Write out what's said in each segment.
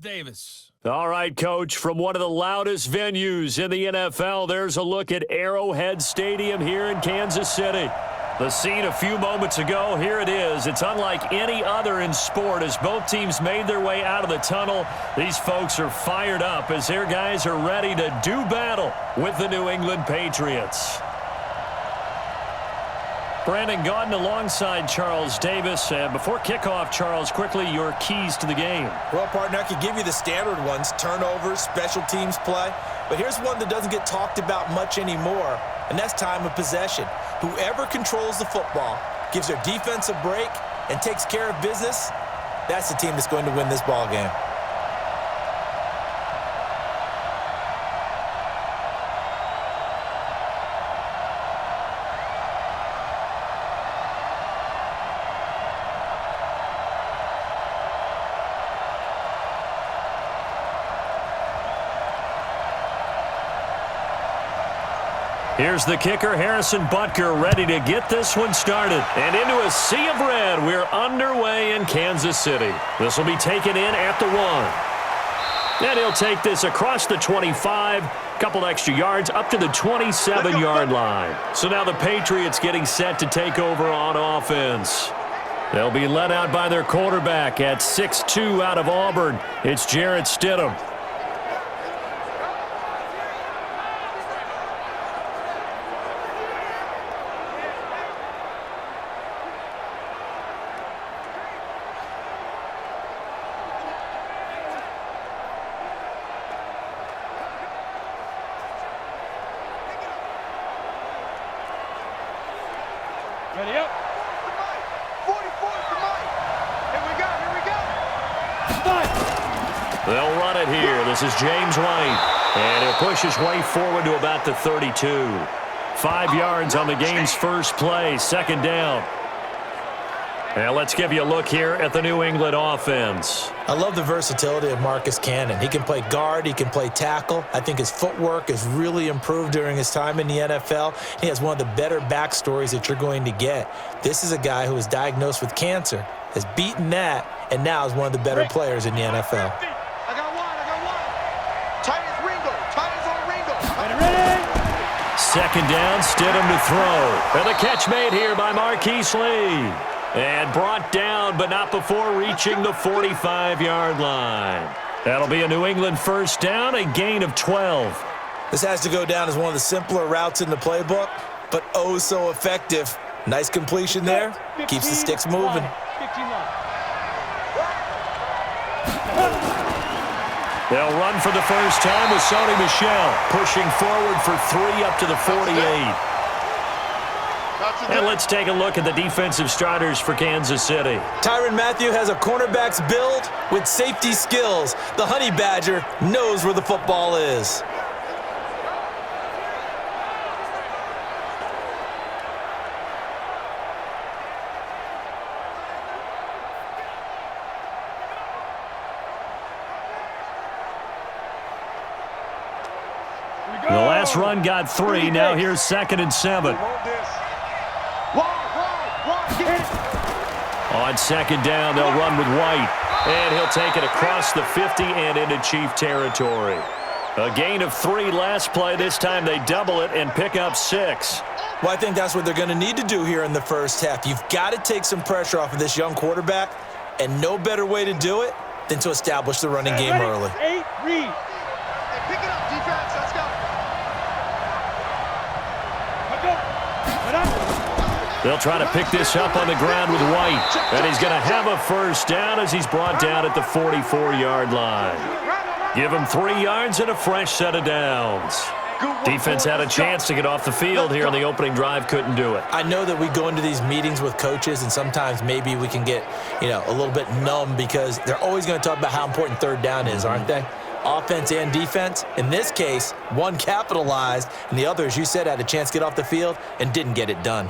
Davis. All right, Coach, from one of the loudest venues in the NFL, there's a look at Arrowhead Stadium here in Kansas City. The scene a few moments ago, here it is. It's unlike any other in sport as both teams made their way out of the tunnel. These folks are fired up as their guys are ready to do battle with the New England Patriots. Brandon Gaudin alongside Charles Davis. Before kickoff, Charles, quickly your keys to the game. Well, partner, I could give you the standard ones, turnovers, special teams play. But here's one that doesn't get talked about much anymore, and that's time of possession. Whoever controls the football, gives their defense a break, and takes care of business, that's the team that's going to win this ball game. Here's the kicker, Harrison Butker, ready to get this one started. And into a sea of red, we're underway in Kansas City. This will be taken in at the 1. And he'll take this across the 25, couple extra yards, up to the 27-yard line. So now the Patriots getting set to take over on offense. They'll be led out by their quarterback at 6'2" out of Auburn. It's Jarrett Stidham. Ready up. 44 for Mike. Here we go. They'll run it here. This is James White. And he'll push his way forward to about the 32. 5 yards on the game's first play. Second down. Now let's give you a look here at the New England offense. I love the versatility of Marcus Cannon. He can play guard, he can play tackle. I think his footwork has really improved during his time in the NFL. He has one of the better backstories that you're going to get. This is a guy who was diagnosed with cancer, has beaten that, and now is one of the better players in the NFL. I got one. Tight as Ringo. Ready. Second down, Stidham to throw. And the catch made here by Marquise Lee. And brought down, but not before reaching the 45-yard line. That'll be a New England first down, a gain of 12. This has to go down as one of the simpler routes in the playbook, but oh so effective. Nice completion there. Keeps the sticks moving. They'll run for the first time with Sony Michel, pushing forward for 3 up to the 48. And let's take a look at the defensive starters for Kansas City. Tyrann Mathieu has a cornerback's build with safety skills. The Honey Badger knows where the football is. The last run got 3. Now here's 2nd and 7. On second down, they'll run with White. And he'll take it across the 50 and into Chief territory. A gain of 3 last play. This time they double it and pick up 6. Well, I think that's what they're going to need to do here in the first half. You've got to take some pressure off of this young quarterback, and no better way to do it than to establish the running game early. 8, read. Hey, pick it up, defense. Let's go. They'll try to pick this up on the ground with White. And he's going to have a first down as he's brought down at the 44-yard line. Give him 3 yards and a fresh set of downs. Defense had a chance to get off the field here on the opening drive, couldn't do it. I know that we go into these meetings with coaches, and sometimes maybe we can get, a little bit numb because they're always going to talk about how important third down is, aren't they? Offense and defense. In this case, one capitalized, and the other, as you said, had a chance to get off the field and didn't get it done.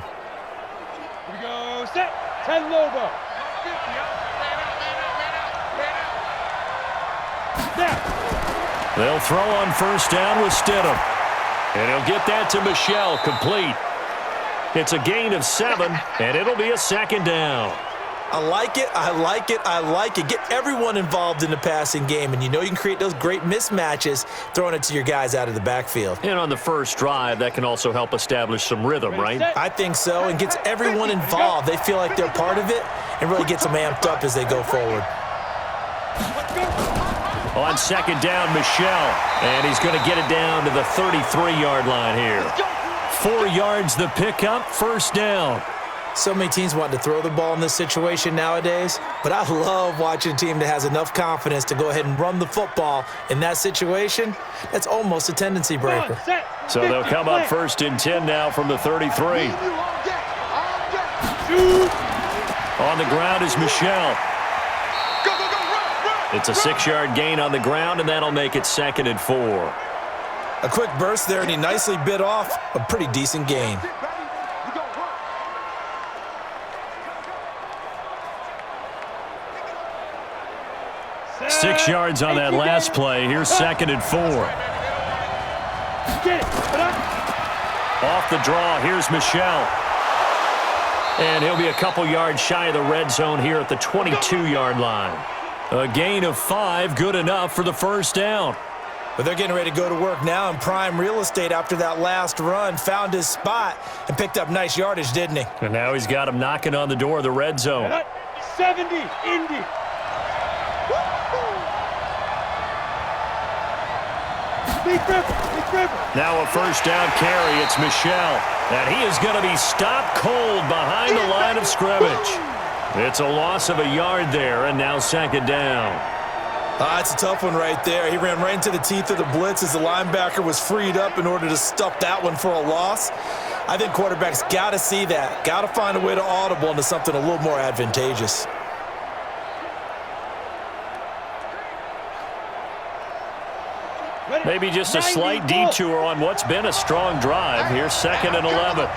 Here we go. Set. 10 Lobo. They'll throw on first down with Stidham. And he'll get that to Michel, complete. It's a gain of 7, and it'll be a second down. I like it, I like it, I like it. Get everyone involved in the passing game, and you know you can create those great mismatches throwing it to your guys out of the backfield. And on the first drive, that can also help establish some rhythm, right? I think so, and gets everyone involved. They feel like they're part of it and really gets them amped up as they go forward. On second down, Michelle, and he's going to get it down to the 33-yard line here. 4 yards the pickup, first down. So many teams want to throw the ball in this situation nowadays, but I love watching a team that has enough confidence to go ahead and run the football in that situation. That's almost a tendency breaker. So they'll come up first and 10 now from the 33. On the ground is Michelle. It's a 6-yard gain on the ground, and that'll make it second and 4. A quick burst there, and he nicely bit off a pretty decent gain. 6 yards on that last play. Here's second and 4. Off the draw, here's Michelle. And he'll be a couple yards shy of the red zone here at the 22-yard line. A gain of 5, good enough for the first down. But they're getting ready to go to work now in prime real estate after that last run. Found his spot and picked up nice yardage, didn't he? And now he's got him knocking on the door of the red zone. 70, Indy. Now a first down carry. It's Michelle. And he is going to be stopped cold behind the line of scrimmage. It's a loss of a yard there, and now second down. It's a tough one right there. He ran right into the teeth of the blitz as the linebacker was freed up in order to stuff that one for a loss. I think quarterbacks got to see that. Got to find a way to audible into something a little more advantageous. Maybe just a slight detour on what's been a strong drive. Here's second and 11.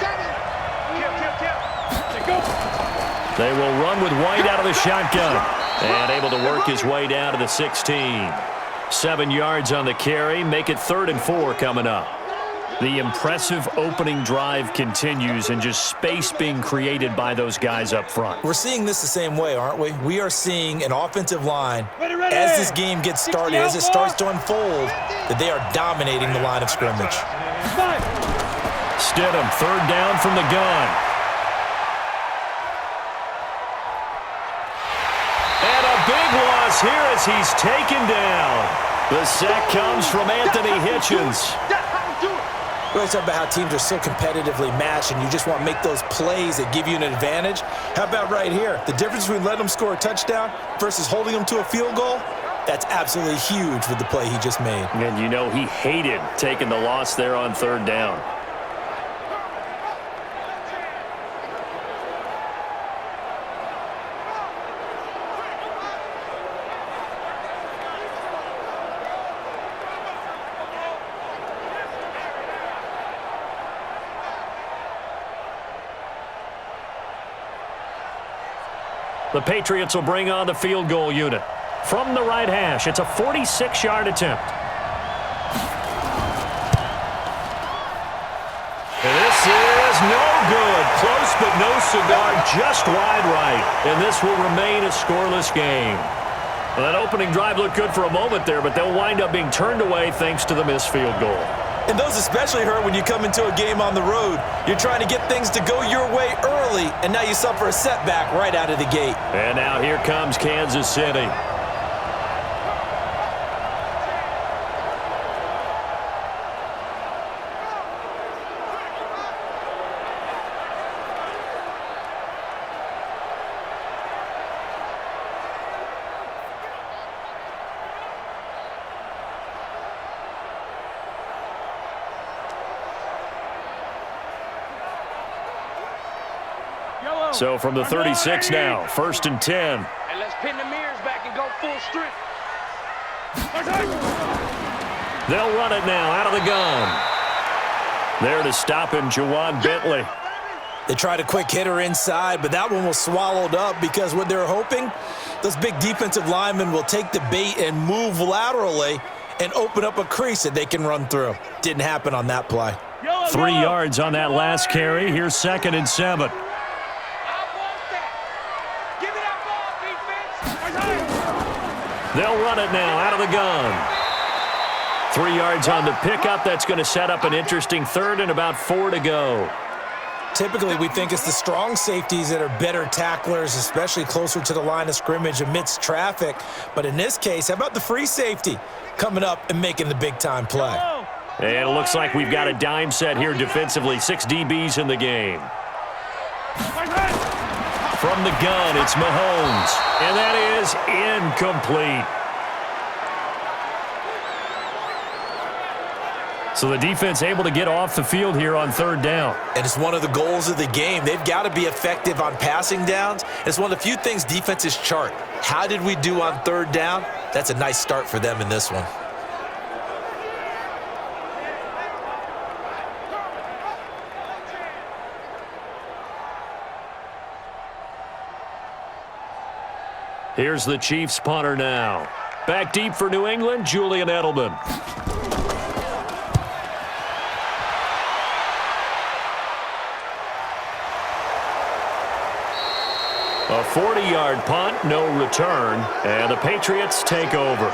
They will run with White out of the shotgun. And able to work his way down to the 16. 7 yards on the carry. Make it 3rd and 4 coming up. The impressive opening drive continues and just space being created by those guys up front. We're seeing this the same way, aren't we? We are seeing an offensive line, as this game gets started, as it starts to unfold, that they are dominating the line of scrimmage. Stidham, 3rd down from the gun. And a big loss here as he's taken down. The sack comes from Anthony Hitchens. We always talk about how teams are so competitively matched and you just want to make those plays that give you an advantage. How about right here? The difference between letting them score a touchdown versus holding them to a field goal, that's absolutely huge with the play he just made. And you know he hated taking the loss there on 3rd down. The Patriots will bring on the field goal unit. From the right hash, it's a 46-yard attempt. And this is no good. Close but no cigar, just wide right. And this will remain a scoreless game. Well, that opening drive looked good for a moment there, but they'll wind up being turned away thanks to the missed field goal. And those especially hurt when you come into a game on the road. You're trying to get things to go your way early, and now you suffer a setback right out of the gate. And now here comes Kansas City. So from the 36 now, 1st and 10. And let's pin the mirrors back and go full strip. They'll run it now out of the gun. There to stop him, Juwan Bentley. They tried a quick hitter inside, but that one was swallowed up because what they're hoping, those big defensive linemen will take the bait and move laterally and open up a crease that they can run through. Didn't happen on that play. 3 yards on that last carry. Here's 2nd and 7. They'll run it now out of the gun. 3 yards on the pickup. That's going to set up an interesting third and about 4 to go. Typically, we think it's the strong safeties that are better tacklers, especially closer to the line of scrimmage amidst traffic. But in this case, how about the free safety coming up and making the big-time play? And it looks like we've got a dime set here defensively. 6 DBs in the game. From the gun, it's Mahomes. And that is incomplete. So the defense able to get off the field here on 3rd down. And it's one of the goals of the game. They've got to be effective on passing downs. It's one of the few things defenses chart. How did we do on 3rd down? That's a nice start for them in this one. Here's the Chiefs punter now. Back deep for New England, Julian Edelman. A 40-yard punt, no return, and the Patriots take over.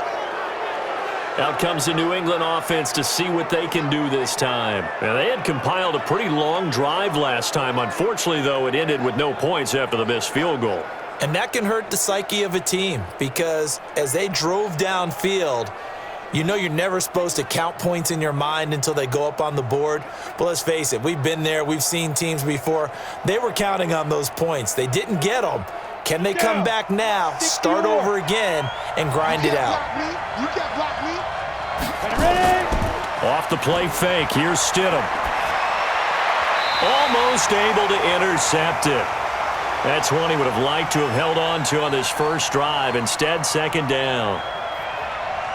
Out comes the New England offense to see what they can do this time. And they had compiled a pretty long drive last time. Unfortunately, though, it ended with no points after the missed field goal. And that can hurt the psyche of a team because as they drove downfield, you know you're never supposed to count points in your mind until they go up on the board. But let's face it, we've been there. We've seen teams before. They were counting on those points. They didn't get them. Can they come back now, start over again, and grind it out? You can't block me. Off the play fake, here's Stidham. Almost able to intercept it. That's one he would have liked to have held on to on this first drive. Instead, 2nd down.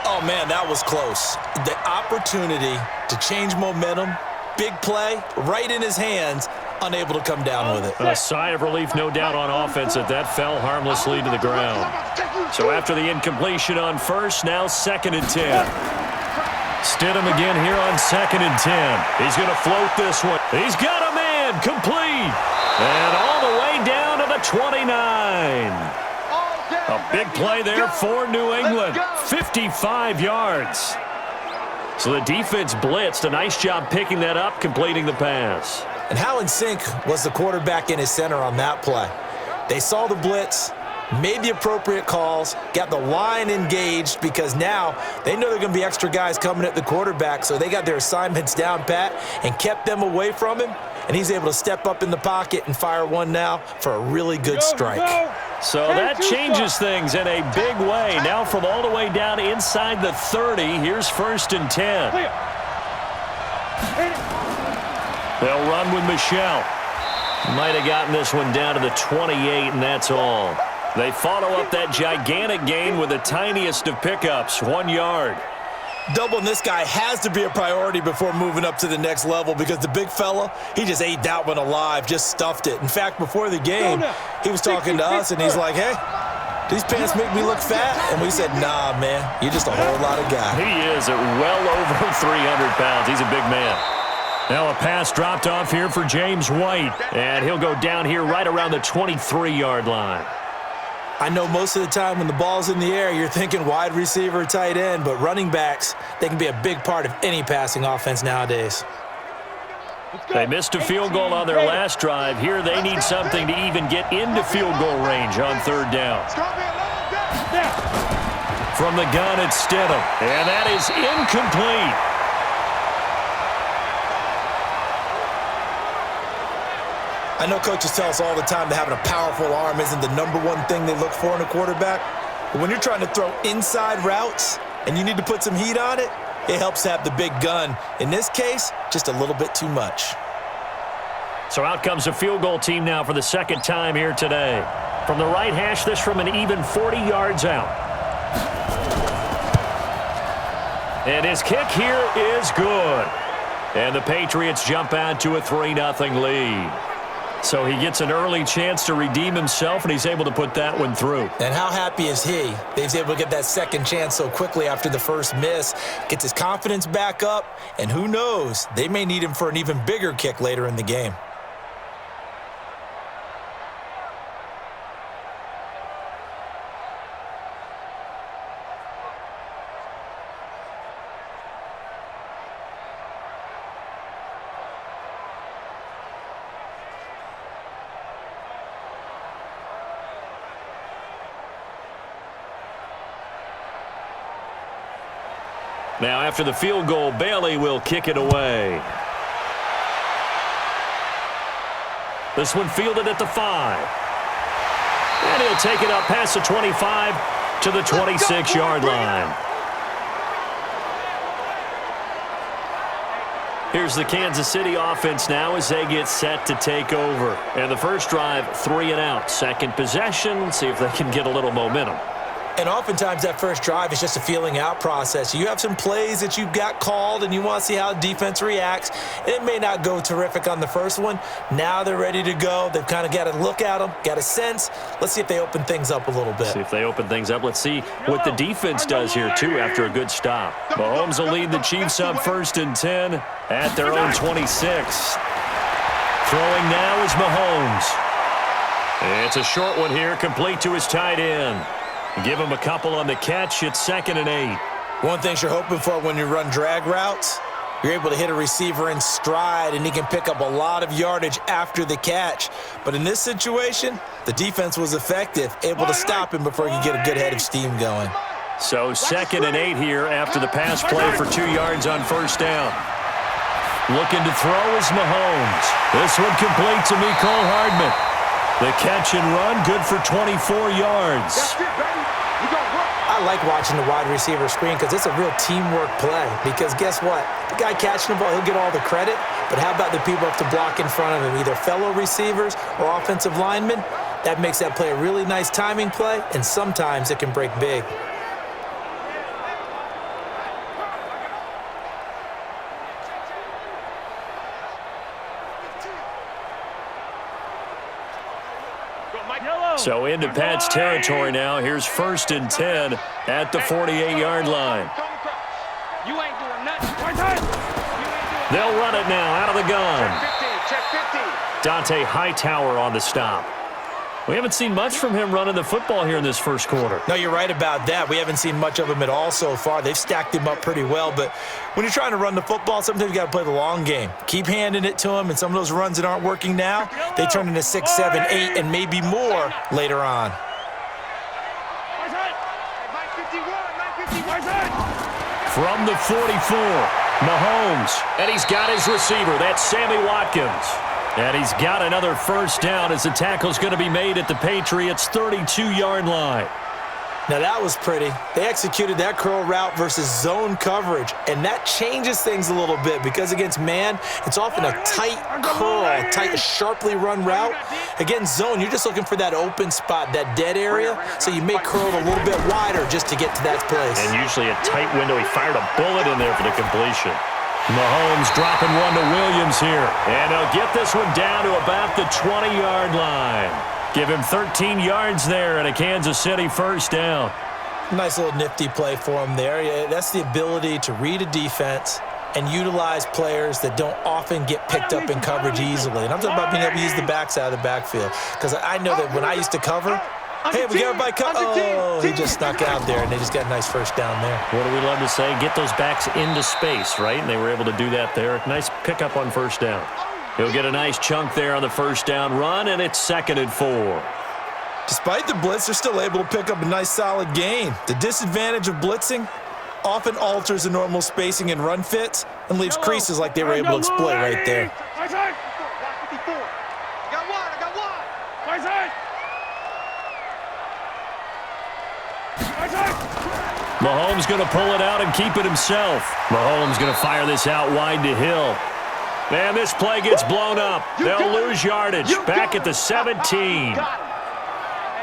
Oh, man, that was close. The opportunity to change momentum, big play, right in his hands, unable to come down with it. A sigh of relief, no doubt, on offense that fell harmlessly to the ground. So after the incompletion on first, now 2nd and 10. Stidham again here on 2nd and 10. He's going to float this one. He's got a man, complete. And all the way down to the 29. A big play there for New England. 55 yards. So the defense blitzed. A nice job picking that up, completing the pass. And how in sync was the quarterback in his center on that play? They saw the blitz, made the appropriate calls, got the line engaged because now they know there are going to be extra guys coming at the quarterback, so they got their assignments down pat and kept them away from him, and he's able to step up in the pocket and fire one now for a really good strike. So that changes things in a big way. Now from all the way down inside the 30, here's 1st and 10. They'll run with Michelle. Might have gotten this one down to the 28, and that's all. They follow up that gigantic gain with the tiniest of pickups, 1 yard. Doubling this guy has to be a priority before moving up to the next level because the big fella, he just ate that one alive, just stuffed it. In fact, before the game, he was talking to us, and he's like, hey, these pants make me look fat? And we said, nah, man, you're just a whole lot of guy. He is at well over 300 pounds. He's a big man. Now a pass dropped off here for James White, and he'll go down here right around the 23-yard line. I know most of the time when the ball's in the air, you're thinking wide receiver, tight end, but running backs, they can be a big part of any passing offense nowadays. They missed a field goal on their last drive. Here they need something to even get into field goal range on 3rd down. From the gun, it's Stidham, and that is incomplete. I know coaches tell us all the time that having a powerful arm isn't the #1 thing they look for in a quarterback. But when you're trying to throw inside routes and you need to put some heat on it, it helps to have the big gun. In this case, just a little bit too much. So out comes a field goal team now for the 2nd time here today. From the right hash, this from an even 40 yards out. And his kick here is good. And the Patriots jump out to a 3-0 lead. So he gets an early chance to redeem himself, and he's able to put that one through. And how happy is he? He's able to get that second chance so quickly after the first miss. Gets his confidence back up, and who knows, they may need him for an even bigger kick later in the game. Now after the field goal, Bailey will kick it away. This one fielded at the 5. And he'll take it up past the 25 to the 26-yard line. Here's the Kansas City offense now as they get set to take over. And the first drive, 3 and out. Second possession, see if they can get a little momentum. And oftentimes that first drive is just a feeling out process. You have some plays that you've got called and you want to see how the defense reacts. It may not go terrific on the first one. Now they're ready to go. They've kind of got to look at them, got a sense. Let's see if they open things up a little bit. See if they open things up. Let's see what the defense does here, too, after a good stop. Mahomes will lead the Chiefs up 1st and 10 at their own 26. Throwing now is Mahomes. It's a short one here, complete to his tight end. Give him a couple on the catch. It's 2nd and 8. One thing you're hoping for when you run drag routes, you're able to hit a receiver in stride, and he can pick up a lot of yardage after the catch. But in this situation, the defense was effective, able to stop him before he could get a good head of steam going. So 2nd and 8 here after the pass play for 2 yards on 1st down. Looking to throw is Mahomes. This one complete to Mecole Hardman. The catch and run, good for 24 yards. That's it, baby. We gonna work. I like watching the wide receiver screen because it's a real teamwork play. Because guess what? The guy catching the ball, he'll get all the credit. But how about the people up to block in front of him, either fellow receivers or offensive linemen? That makes that play a really nice timing play, and sometimes it can break big. So into Pat's territory now. Here's 1st and 10 at the 48-yard line. You ain't doing nothing. They'll run it now out of the gun. Check 15. Dante Hightower on the stop. We haven't seen much from him running the football here in this first quarter. No, you're right about that. We haven't seen much of him at all so far. They've stacked him up pretty well, but when you're trying to run the football, sometimes you got to play the long game. Keep handing it to him, and some of those runs that aren't working now, they turn into 6, 7, 8, and maybe more later on. From the 44, Mahomes, and he's got his receiver. That's Sammy Watkins. And he's got another 1st down as the tackle's going to be made at the Patriots' 32-yard line. Now that was pretty. They executed that curl route versus zone coverage, and that changes things a little bit because against man, it's often a tight curl, tight, sharply run route. Against zone, you're just looking for that open spot, that dead area, so you may curl it a little bit wider just to get to that place. And usually a tight window. He fired a bullet in there for the completion. Mahomes dropping one to Williams here. And he'll get this one down to about the 20-yard line. Give him 13 yards there and a Kansas City 1st down. Nice little nifty play for him there. Yeah, that's the ability to read a defense and utilize players that don't often get picked up in coverage easily. And I'm talking about being able to use the backside of the backfield. Because I know that when I used to cover, hey, we got everybody covered. Oh, he just snuck out there, and they just got a nice 1st down there. What do we love to say? Get those backs into space, right? And they were able to do that there. Nice pickup on 1st down. He'll get a nice chunk there on the 1st down run, and it's 2nd and 4. Despite the blitz, they're still able to pick up a nice solid gain. The disadvantage of blitzing often alters the normal spacing and run fits and leaves creases like they were able to exploit right there. Mahomes going to pull it out and keep it himself. Mahomes going to fire this out wide to Hill. And this play gets blown up. They'll lose yardage. Back at the 17. Well,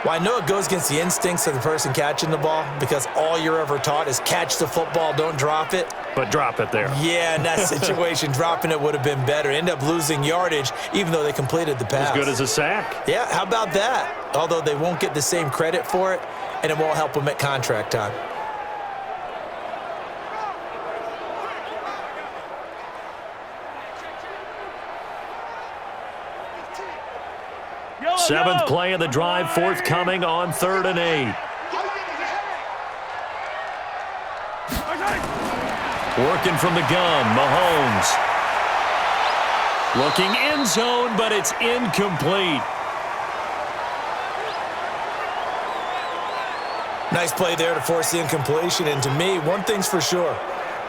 I know it goes against the instincts of the person catching the ball because all you're ever taught is catch the football, don't drop it. But drop it there. Yeah, in that situation, dropping it would have been better. End up losing yardage even though they completed the pass. As good as a sack. Yeah, how about that? Although they won't get the same credit for it, and it won't help them at contract time. Seventh play of the drive forthcoming on 3rd and 8. Working from the gun, Mahomes. Looking end zone, but it's incomplete. Nice play there to force the incompletion. And to me, one thing's for sure.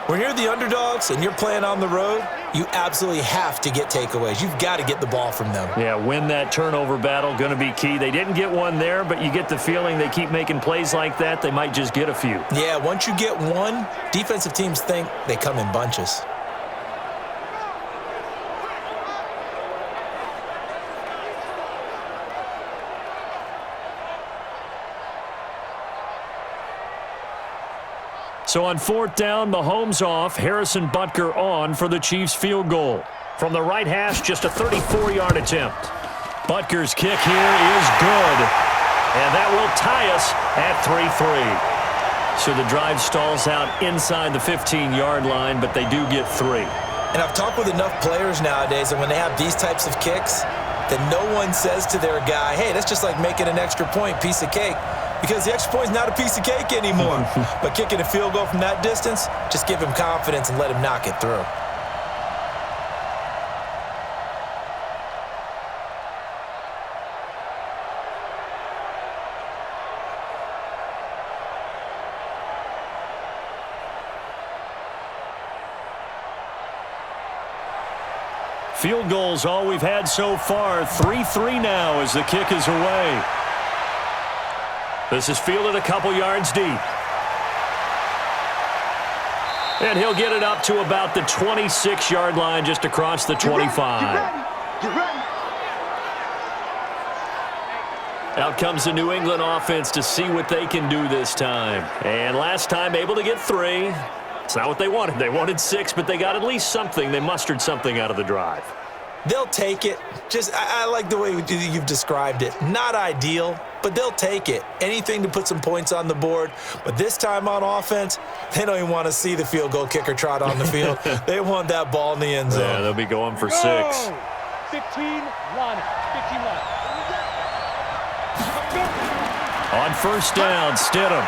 When you're the underdogs and you're playing on the road, you absolutely have to get takeaways. You've got to get the ball from them. Yeah, win that turnover battle, going to be key. They didn't get one there, but you get the feeling they keep making plays like that, they might just get a few. Yeah, once you get one, defensive teams think they come in bunches. So on fourth down, Mahomes off, Harrison Butker on for the Chiefs field goal. From the right hash, just a 34-yard attempt. Butker's kick here is good, and that will tie us at 3-3. So the drive stalls out inside the 15-yard line, but they do get 3. And I've talked with enough players nowadays, and when they have these types of kicks, that no one says to their guy, hey, that's just like making an extra point, piece of cake. Because the extra point is not a piece of cake anymore. But kicking a field goal from that distance, just give him confidence and let him knock it through. Field goals all we've had so far. 3-3 now as the kick is away. This is fielded a couple yards deep. And he'll get it up to about the 26-yard line, just across the 25. Get ready. Out comes the New England offense to see what they can do this time. And last time able to get 3. It's not what they wanted. They wanted 6, but they got at least something. They mustered something out of the drive. They'll take it. I like the way you've described it. Not ideal, but they'll take it. Anything to put some points on the board. But this time on offense, they don't even want to see the field goal kicker trot on the field. They want that ball in the end zone. Yeah, they'll be going for 6. 15 line. 15 line. On first down, Stidham.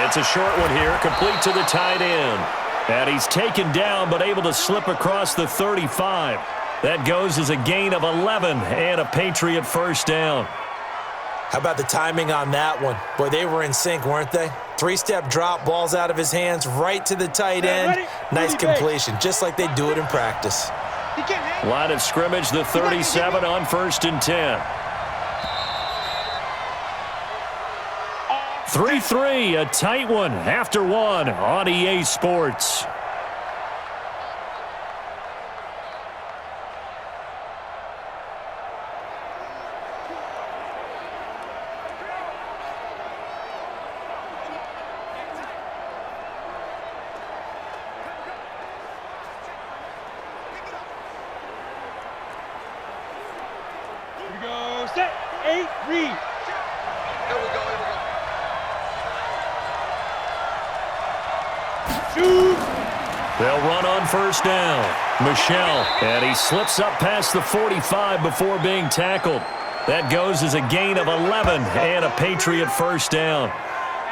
It's a short one here, complete to the tight end. And he's taken down, but able to slip across the 35. That goes as a gain of 11 and a Patriot first down. How about the timing on that one? Boy, they were in sync, weren't they? 3-step drop, balls out of his hands, right to the tight end. Nice completion, just like they do it in practice. Line of scrimmage, the 37 on first and 10. 3-3, a tight one after one on EA Sports. Set. 8. Read. Here we go. Shoot. They'll run on first down. Michelle, and he slips up past the 45 before being tackled. That goes as a gain of 11 and a Patriot first down.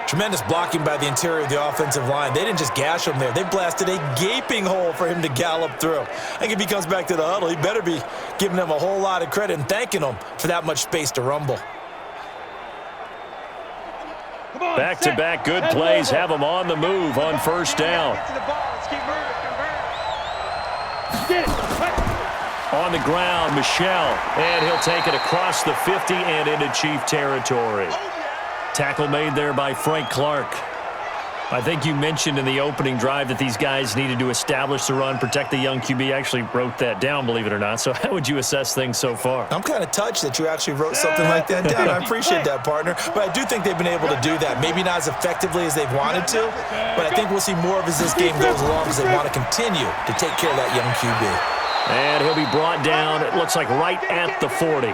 Tremendous blocking by the interior of the offensive line. They didn't just gash him there. They blasted a gaping hole for him to gallop through. I think if he comes back to the huddle, he better be giving them a whole lot of credit and thanking them for that much space to rumble. Back-to-back good plays have them on the move on first down. On the ground, Michelle, and he'll take it across the 50 and into Chief territory. Tackle made there by Frank Clark. I think you mentioned in the opening drive that these guys needed to establish the run, protect the young QB. I actually wrote that down, believe it or not. So how would you assess things so far? I'm kind of touched that you actually wrote something like that down. I appreciate that, partner. But I do think they've been able to do that. Maybe not as effectively as they've wanted to, but I think we'll see more of as this game goes along because they want to continue to take care of that young QB. And he'll be brought down, it looks like right at the 40.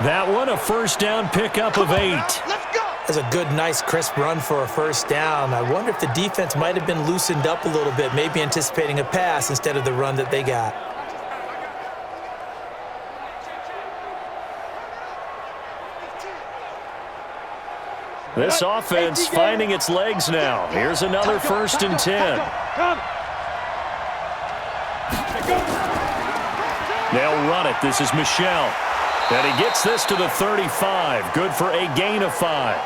That one, a first down pickup of 8. That's a good, nice, crisp run for a first down. I wonder if the defense might have been loosened up a little bit, maybe anticipating a pass instead of the run that they got. This offense finding its legs now. Here's another first and 10. They'll run it. This is Michelle. And he gets this to the 35. Good for a gain of 5.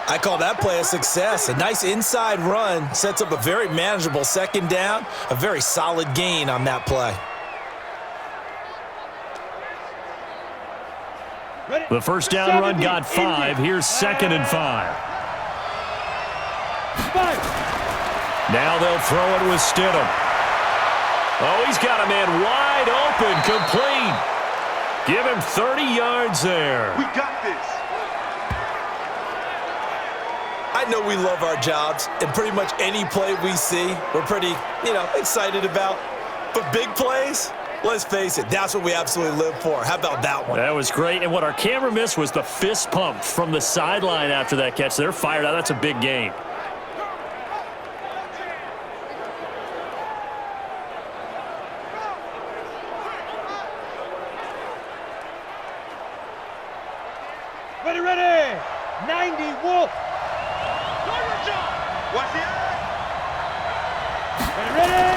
I call that play a success. A nice inside run sets up a very manageable second down, a very solid gain on that play. The first down run got 5. Here's 2nd and 5. Now they'll throw it with Stidham. Oh, he's got a man wide open, complete. Give him 30 yards there. We got this. I know we love our jobs, and pretty much any play we see, we're pretty, excited about. But big plays, let's face it, that's what we absolutely live for. How about that one? That was great, and what our camera missed was the fist pump from the sideline after that catch. They're fired out. That's a big gain. Ready. 90 Wolf. Watch the Ready.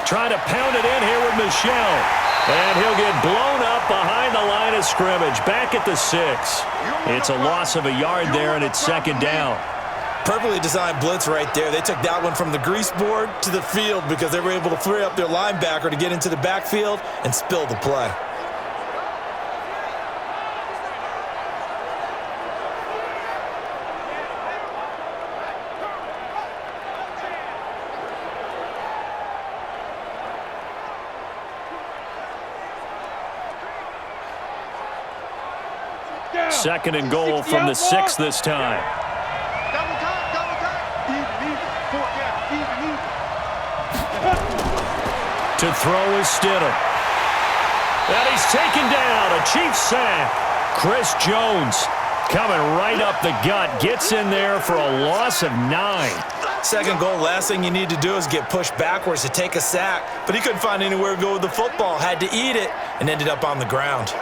Trying to pound it in here with Michelle. And he'll get blown up behind the line of scrimmage. Back at the 6. It's a loss of a yard there, and it's 2nd down. Perfectly designed blitz right there. They took that one from the grease board to the field because they were able to free up their linebacker to get into the backfield and spill the play. Second and goal from the 6 this time. Double time. Even. 4 down. Even. To throw is Stidham. And he's taken down. A Chiefs sack. Chris Jones coming right up the gut. Gets in there for a loss of 9. Second goal, last thing you need to do is get pushed backwards to take a sack. But he couldn't find anywhere to go with the football. Had to eat it and ended up on the ground.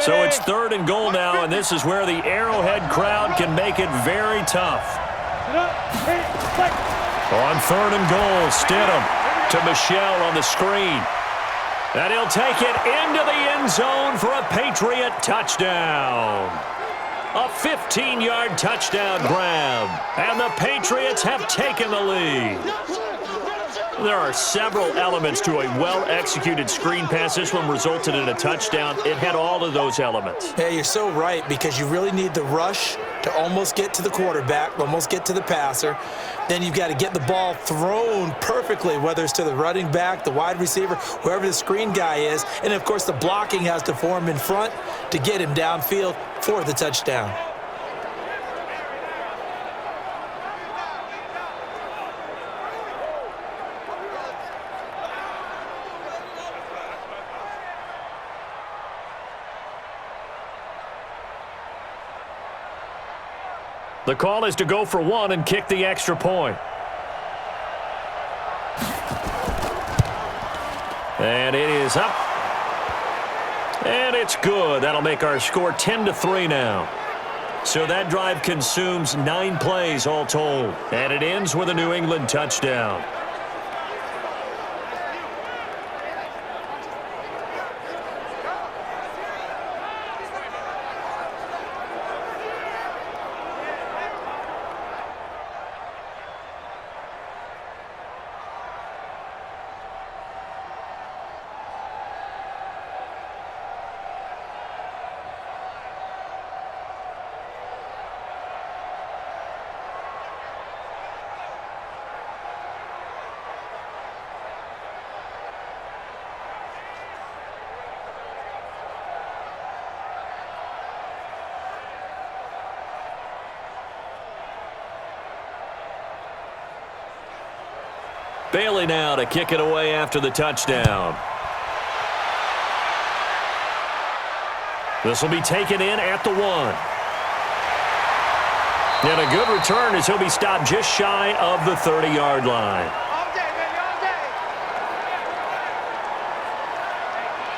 So it's 3rd and goal now, and this is where the Arrowhead crowd can make it very tough. On 3rd and goal, Stidham to Michelle on the screen. And he'll take it into the end zone for a Patriot touchdown. A 15-yard touchdown grab, and the Patriots have taken the lead. There are several elements to a well-executed screen pass. This one resulted in a touchdown. It had all of those elements. Yeah, you're so right, because you really need the rush to almost get to the quarterback, almost get to the passer. Then you've got to get the ball thrown perfectly, whether it's to the running back, the wide receiver, whoever the screen guy is. And, of course, the blocking has to form in front to get him downfield for the touchdown. The call is to go for 1 and kick the extra point. And it is up. And it's good. That'll make our score 10-3 now. So that drive consumes 9 plays all told. And it ends with a New England touchdown. Bailey now to kick it away after the touchdown. This will be taken in at the 1. And a good return as he'll be stopped just shy of the 30-yard line. All day, baby, all day.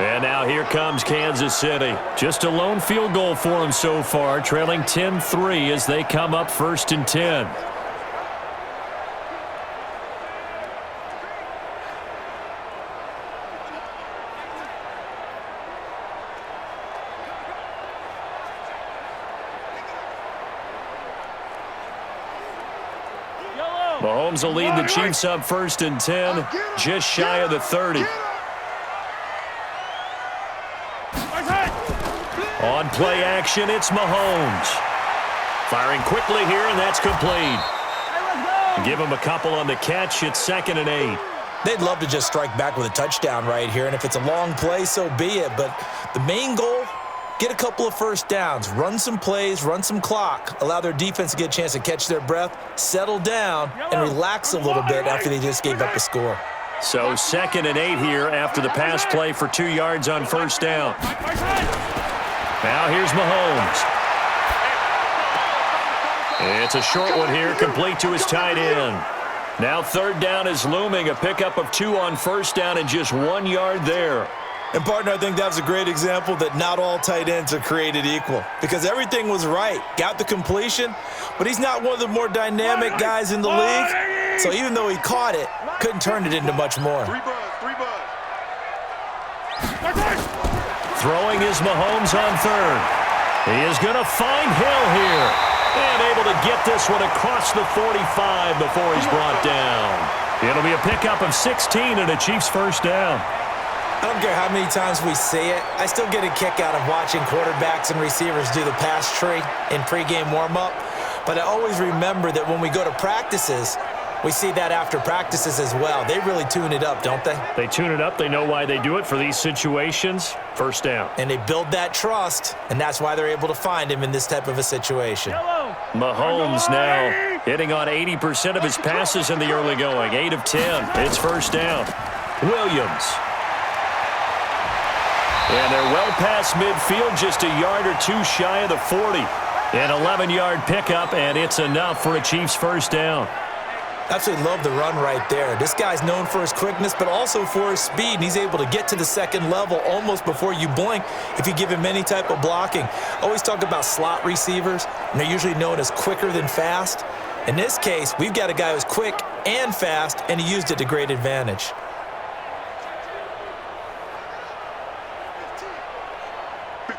And now here comes Kansas City. Just a lone field goal for them so far, trailing 10-3 as they come up 1st and 10. Mahomes will lead the Chiefs up 1st and 10, just shy of the 30. On play action, it's Mahomes. Firing quickly here, and that's complete. Give him a couple on the catch. It's 2nd and 8. They'd love to just strike back with a touchdown right here, and if it's a long play, so be it. But the main goal, get a couple of first downs, run some plays, run some clock, allow their defense to get a chance to catch their breath, settle down, and relax a little bit after they just gave up a score. So 2nd and 8 here after the pass play for 2 yards on 1st down. Now here's Mahomes. It's a short one here, complete to his tight end. Now 3rd down is looming, a pickup of 2 on 1st down and just 1 yard there. And, partner, I think that was a great example that not all tight ends are created equal because everything was right. Got the completion, but he's not one of the more dynamic guys in the league. So even though he caught it, couldn't turn it into much more. Throwing is Mahomes on 3rd. He is going to find Hill here. And able to get this one across the 45 before he's brought down. It'll be a pickup of 16 and a Chiefs 1st down. I don't care how many times we see it. I still get a kick out of watching quarterbacks and receivers do the pass tree in pregame warm-up. But I always remember that when we go to practices, we see that after practices as well. They really tune it up, don't they? They tune it up. They know why they do it for these situations. 1st down. And they build that trust, and that's why they're able to find him in this type of a situation. Mahomes now hitting on 80% of his passes in the early going. 8 of 10. It's 1st down. Williams. And they're well past midfield, just a yard or 2 shy of the 40. An 11-yard pickup, and it's enough for a Chiefs 1st down. Absolutely love the run right there. This guy's known for his quickness, but also for his speed. And he's able to get to the 2nd level almost before you blink if you give him any type of blocking. Always talk about slot receivers, and they're usually known as quicker than fast. In this case, we've got a guy who's quick and fast, and he used it to great advantage.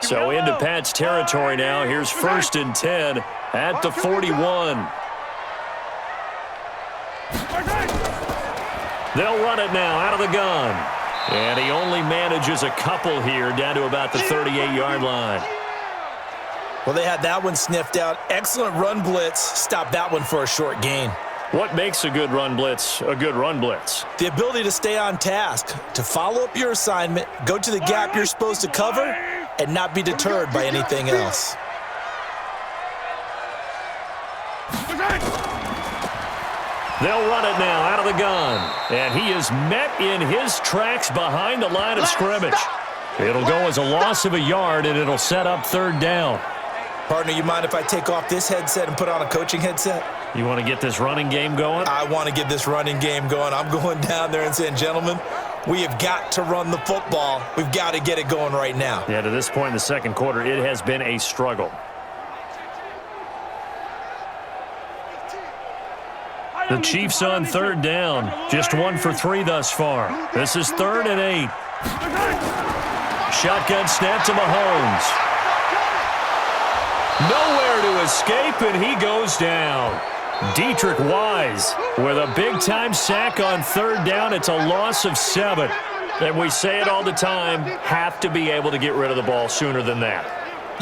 So into Pat's territory now. Here's 1st and 10 at the 41. They'll run it now out of the gun. And he only manages a couple here down to about the 38-yard line. Well, they had that one sniffed out. Excellent run blitz. Stopped that one for a short gain. What makes a good run blitz a good run blitz? The ability to stay on task, to follow up your assignment, go to the gap you're supposed to cover, and not be deterred by anything else. They'll run it now out of the gun. And he is met in his tracks behind the line of scrimmage. It'll go as a loss of a yard, and it'll set up 3rd down. Partner, you mind if I take off this headset and put on a coaching headset? You want to get this running game going? I want to get this running game going. I'm going down there and saying, gentlemen, we have got to run the football. We've got to get it going right now. Yeah, to this point in the 2nd quarter, it has been a struggle. The Chiefs on 3rd down. Just 1 for 3 thus far. This is 3rd and 8. Shotgun snap to Mahomes. Nowhere to escape, and he goes down. Dietrich Wise with a big-time sack on 3rd down. It's a loss of 7. And we say it all the time, have to be able to get rid of the ball sooner than that.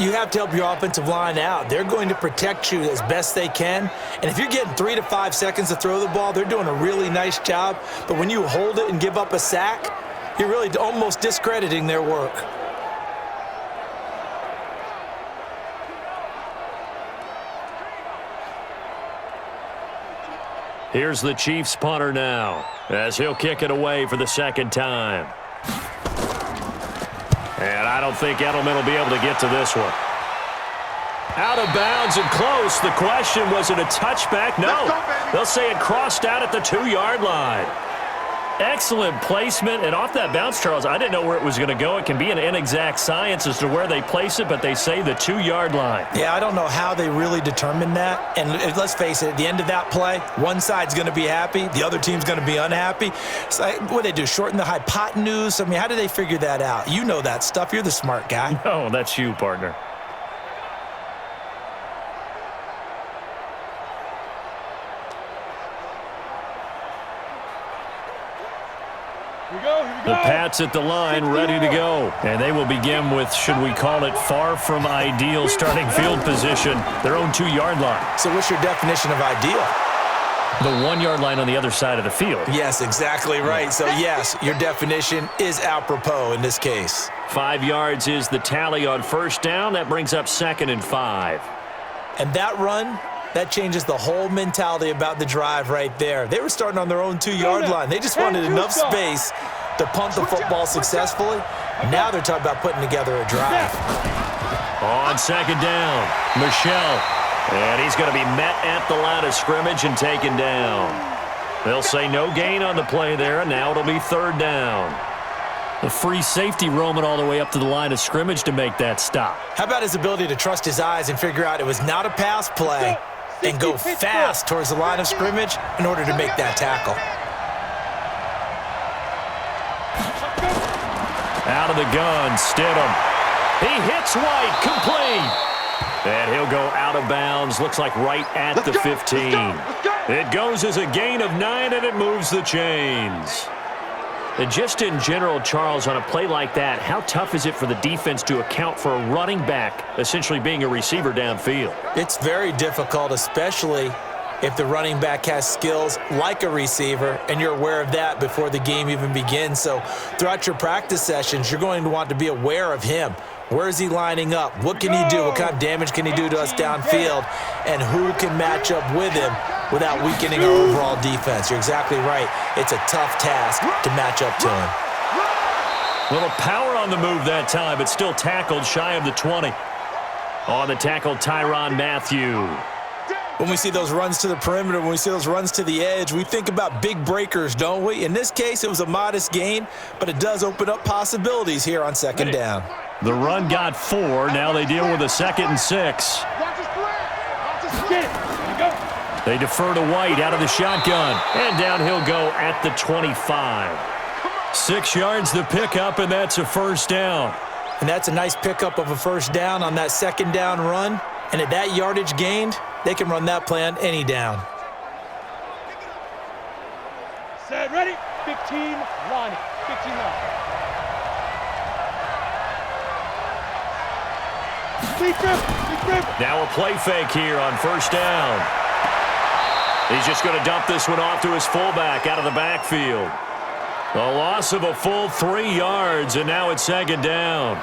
You have to help your offensive line out. They're going to protect you as best they can. And if you're getting 3 to 5 seconds to throw the ball, they're doing a really nice job. But when you hold it and give up a sack, you're really almost discrediting their work. Here's the Chiefs punter now as he'll kick it away for the 2nd time. And I don't think Edelman will be able to get to this one. Out of bounds and close. The question, was it a touchback? No. They'll say it crossed out at the 2-yard line. Excellent placement, and off that bounce, Charles, I didn't know where it was going to go. It can be an inexact science as to where they place it, but they say the 2-yard line. Yeah, I don't know how they really determine that. And let's face it, at the end of that play, one side's going to be happy, the other team's going to be unhappy. It's like, what do they do, shorten the hypotenuse? I mean, how do they figure that out? You know that stuff. You're the smart guy. Oh, that's you, partner. The Pats at the line, ready to go. And they will begin with, should we call it, far from ideal starting field position, their own 2-yard line. So what's your definition of ideal? The 1-yard line on the other side of the field. Yes, exactly right. So, yes, your definition is apropos in this case. 5 yards is the tally on first down. That brings up 2nd and 5. And that run, that changes the whole mentality about the drive right there. They were starting on their own 2-yard line. They just wanted enough space to punt the football successfully. Now they're talking about putting together a drive. On 2nd down, Michelle. And he's going to be met at the line of scrimmage and taken down. They'll say no gain on the play there, and now it'll be 3rd down. The free safety roaming all the way up to the line of scrimmage to make that stop. How about his ability to trust his eyes and figure out it was not a pass play and go fast towards the line of scrimmage in order to make that tackle? Out of the gun, Stidham. He hits White, complete. And he'll go out of bounds, looks like right at the 15. It goes as a gain of 9, and it moves the chains. And just in general, Charles, on a play like that, how tough is it for the defense to account for a running back essentially being a receiver downfield? It's very difficult, especially if the running back has skills like a receiver, and you're aware of that before the game even begins. So throughout your practice sessions, you're going to want to be aware of him. Where is he lining up? What can he do? What kind of damage can he do to us downfield? And who can match up with him without weakening our overall defense? You're exactly right. It's a tough task to match up to him. Little power on the move that time, but still tackled shy of the 20. On the tackle, Tyrann Mathieu. When we see those runs to the perimeter, when we see those runs to the edge, we think about big breakers, don't we? In this case, it was a modest gain, but it does open up possibilities here on 2nd down. The run got 4. Now they deal with a 2nd and 6. They defer to White out of the shotgun. And down he'll go at the 25. 6 yards the pickup, and that's a 1st down. And that's a nice pickup of a 1st down on that 2nd down run. And at that yardage gained, they can run that play on any down. Set, ready, 15, line, 15 line. Now a play fake here on 1st down. He's just going to dump this one off to his fullback out of the backfield. A loss of a full 3 yards, and now it's 2nd down.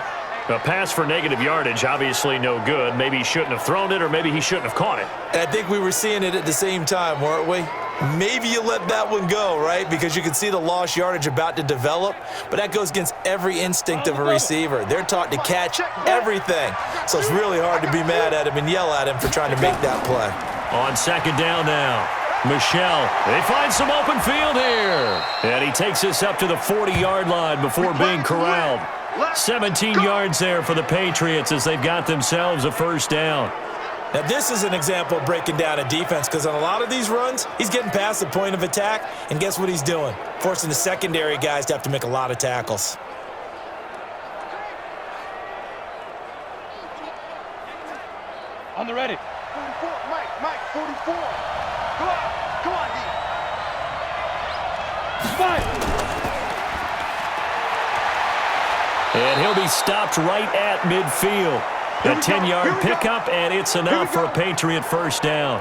A pass for negative yardage, obviously no good. Maybe he shouldn't have thrown it, or maybe he shouldn't have caught it. And I think we were seeing it at the same time, weren't we? Maybe you let that one go, right? Because you can see the lost yardage about to develop, but that goes against every instinct of a receiver. They're taught to catch everything. So it's really hard to be mad at him and yell at him for trying to make that play. On 2nd down now, Michelle. They find some open field here. And he takes us up to the 40-yard line before being corralled. 17 yards there for the Patriots as they've got themselves a 1st down. Now, this is an example of breaking down a defense, because on a lot of these runs, he's getting past the point of attack, and guess what he's doing? Forcing the secondary guys to have to make a lot of tackles. On the ready. 44, Mike, 44. Come on, D. 5. And he'll be stopped right at midfield. A 10-yard pickup, and it's enough for a Patriot 1st down.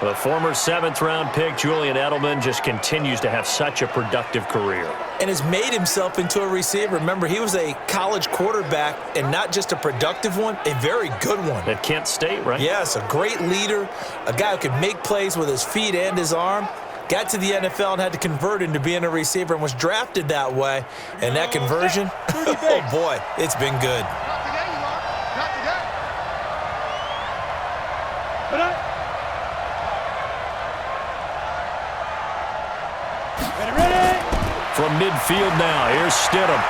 The former 7th-round pick, Julian Edelman, just continues to have such a productive career. And has made himself into a receiver. Remember, he was a college quarterback, and not just a productive one, a very good one. At Kent State, right? Yes, a great leader, a guy who could make plays with his feet and his arm. Got to the NFL and had to convert into being a receiver and was drafted that way. And that conversion, oh boy, it's been good. Not today, you are. Not today. Ready, ready. From midfield now, here's Stidham.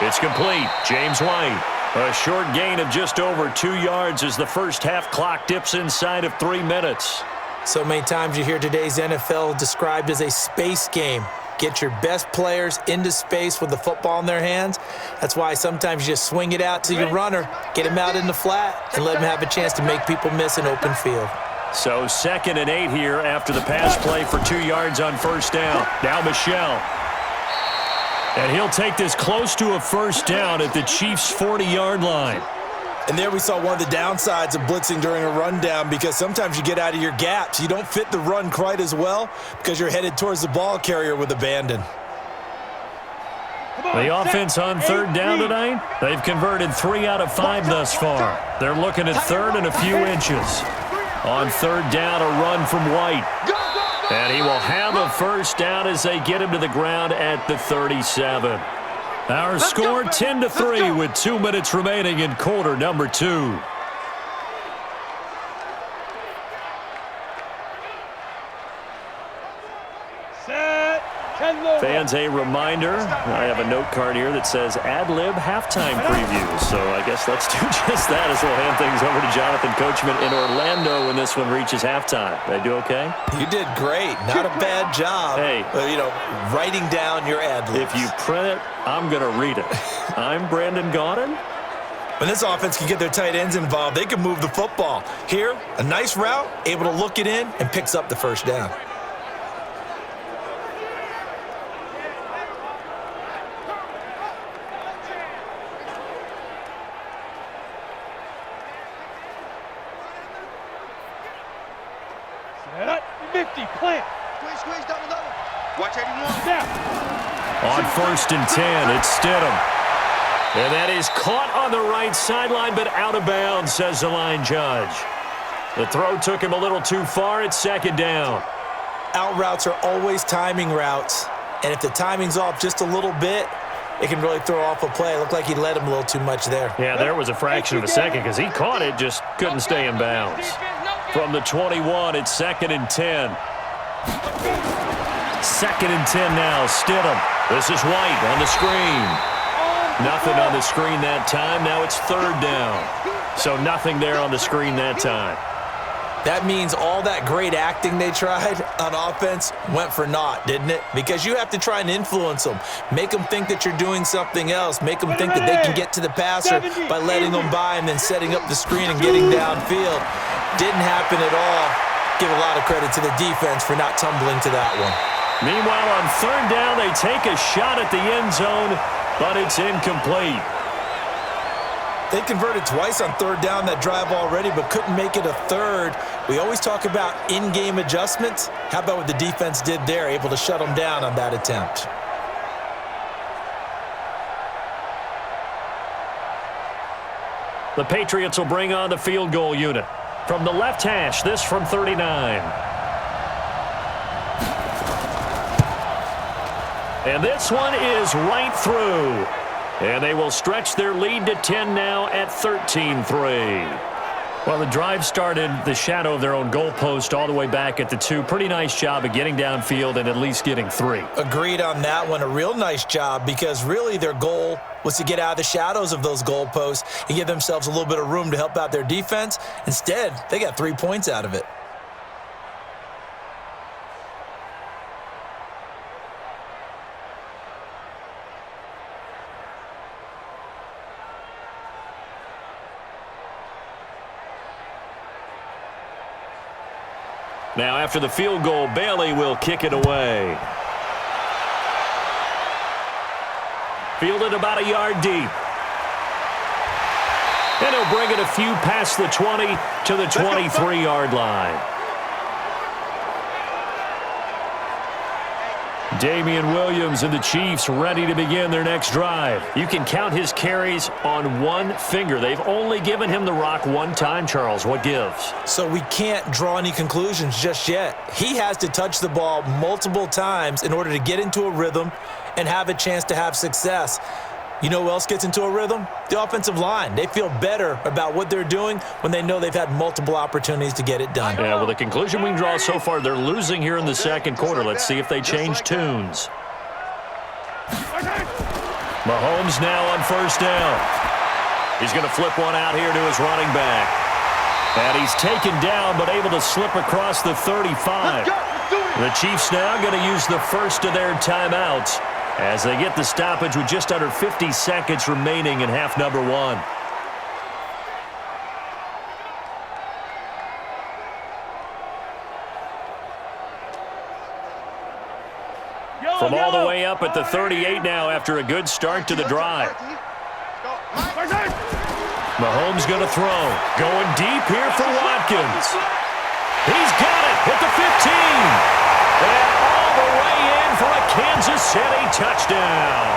It's complete. James White. A short gain of just over 2 yards as the first half clock dips inside of 3 minutes. So many times you hear today's NFL described as a space game. Get your best players into space with the football in their hands. That's why sometimes you just swing it out to your runner, get him out in the flat, and let him have a chance to make people miss an open field. So 2nd and 8 here after the pass play for 2 yards on first down. Now Michel. And he'll take this close to a first down at the Chiefs' 40-yard line. And there we saw one of the downsides of blitzing during a rundown, because sometimes you get out of your gaps. You don't fit the run quite as well because you're headed towards the ball carrier with abandon. The offense on 3rd down tonight, they've converted 3 out of 5 thus far. They're looking at 3rd and a few inches. On 3rd down, a run from White. And he will have a first down as they get him to the ground at the 37. Our score 10-3 with 2 minutes remaining in quarter number 2. Set. 10 low. Fans, a reminder, I have a note card here that says ad-lib halftime previews. So I guess let's do just that as we'll hand things over to Jonathan Coachman in Orlando when this one reaches halftime. Did I do okay? You did great. Not a bad job. Hey. Writing down your ad-libs. If you print it, I'm going to read it. I'm Brandon Gaudin. When this offense can get their tight ends involved, they can move the football. Here, a nice route, able to look it in, and picks up the first down. Set up. 50. Plant. Squeeze, double. Watch 81. Snap. On 1st and 10, it's Stidham. And that is caught on the right sideline, but out of bounds, says the line judge. The throw took him a little too far. It's 2nd down. Out routes are always timing routes, and if the timing's off just a little bit, it can really throw off a play. It looked like he led him a little too much there. Yeah, there was a fraction of a second because he caught it, just couldn't stay in bounds. From the 21, it's 2nd and 10. 2nd and 10 now, Stidham. This is White on the screen. Nothing on the screen that time. Now it's 3rd down. So nothing there on the screen that time. That means all that great acting they tried on offense went for naught, didn't it? Because you have to try and influence them. Make them think that you're doing something else. Make them think that they can get to the passer by letting them by and then setting up the screen and getting downfield. Didn't happen at all. Give a lot of credit to the defense for not tumbling to that one. Meanwhile, on 3rd down, they take a shot at the end zone, but it's incomplete. They converted twice on 3rd down that drive already, but couldn't make it a 3rd. We always talk about in-game adjustments. How about what the defense did there, able to shut them down on that attempt? The Patriots will bring on the field goal unit. From the left hash, this from 39. And this one is right through. And they will stretch their lead to 10 now at 13-3. Well, the drive started the shadow of their own goalpost all the way back at the 2. Pretty nice job of getting downfield and at least getting 3. Agreed on that one. A real nice job, because really their goal was to get out of the shadows of those goalposts and give themselves a little bit of room to help out their defense. Instead, they got 3 points out of it. Now, after the field goal, Bailey will kick it away. Fielded about a yard deep. And he'll bring it a few past the 20 to the 23-yard line. Damian Williams and the Chiefs ready to begin their next drive. You can count his carries on one finger. They've only given him the rock one time, Charles. What gives? So we can't draw any conclusions just yet. He has to touch the ball multiple times in order to get into a rhythm and have a chance to have success. You know who else gets into a rhythm? The offensive line. They feel better about what they're doing when they know they've had multiple opportunities to get it done. Yeah, well, the conclusion we can draw so far, they're losing here in the second quarter. Let's see if they change tunes. Mahomes now on first down. He's going to flip one out here to his running back. And he's taken down but able to slip across the 35. The Chiefs now going to use the first of their timeouts as they get the stoppage with just under 50 seconds remaining in half number one. From all the way up at the 38 now after a good start to the drive. Mahomes going to throw. Going deep here for Watkins. He's got it at the 15. And all the way in for a Kansas City touchdown.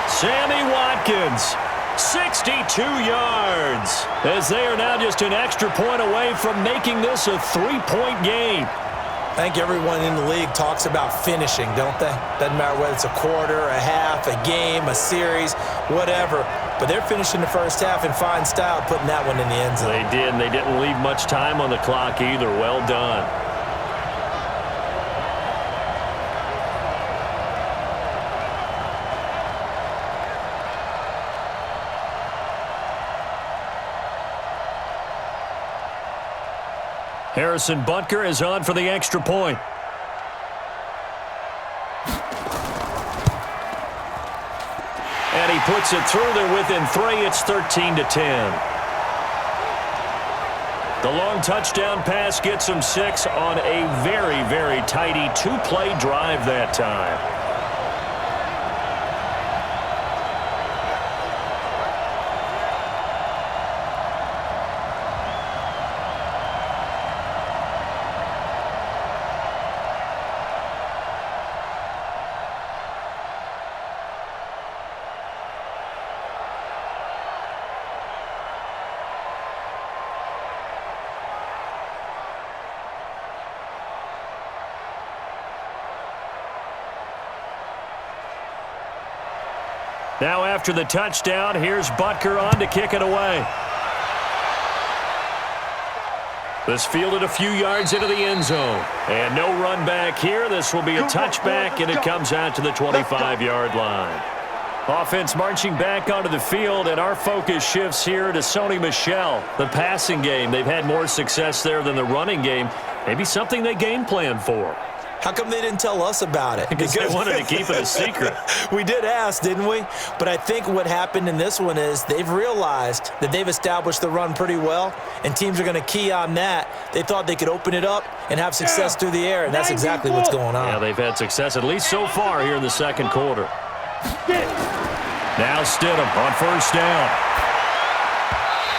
Sammy Watkins, 62 yards. As they are now just an extra point away from making this a 3-point game. I think everyone in the league talks about finishing, don't they? Doesn't matter whether it's a quarter, a half, a game, a series, whatever. But they're finishing the first half in fine style, putting that one in the end zone. They did, and they didn't leave much time on the clock either. Well done. Harrison Butker is on for the extra point. And he puts it through there within 3. It's 13-10. The long touchdown pass gets him 6 on a very, very tidy 2-play drive that time. Now after the touchdown, here's Butker on to kick it away. This fielded a few yards into the end zone. And no run back here. This will be a touchback, and it comes out to the 25-yard line. Offense marching back onto the field, and our focus shifts here to Sony Michel. The passing game, they've had more success there than the running game. Maybe something they game plan for. How come they didn't tell us about it? Because they wanted to keep it a secret. We did ask, didn't we? But I think what happened in this one is they've realized that they've established the run pretty well, and teams are going to key on that. They thought they could open it up and have success through the air, and that's exactly what's going on. Yeah, they've had success, at least so far here in the second quarter. Now Stidham on first down.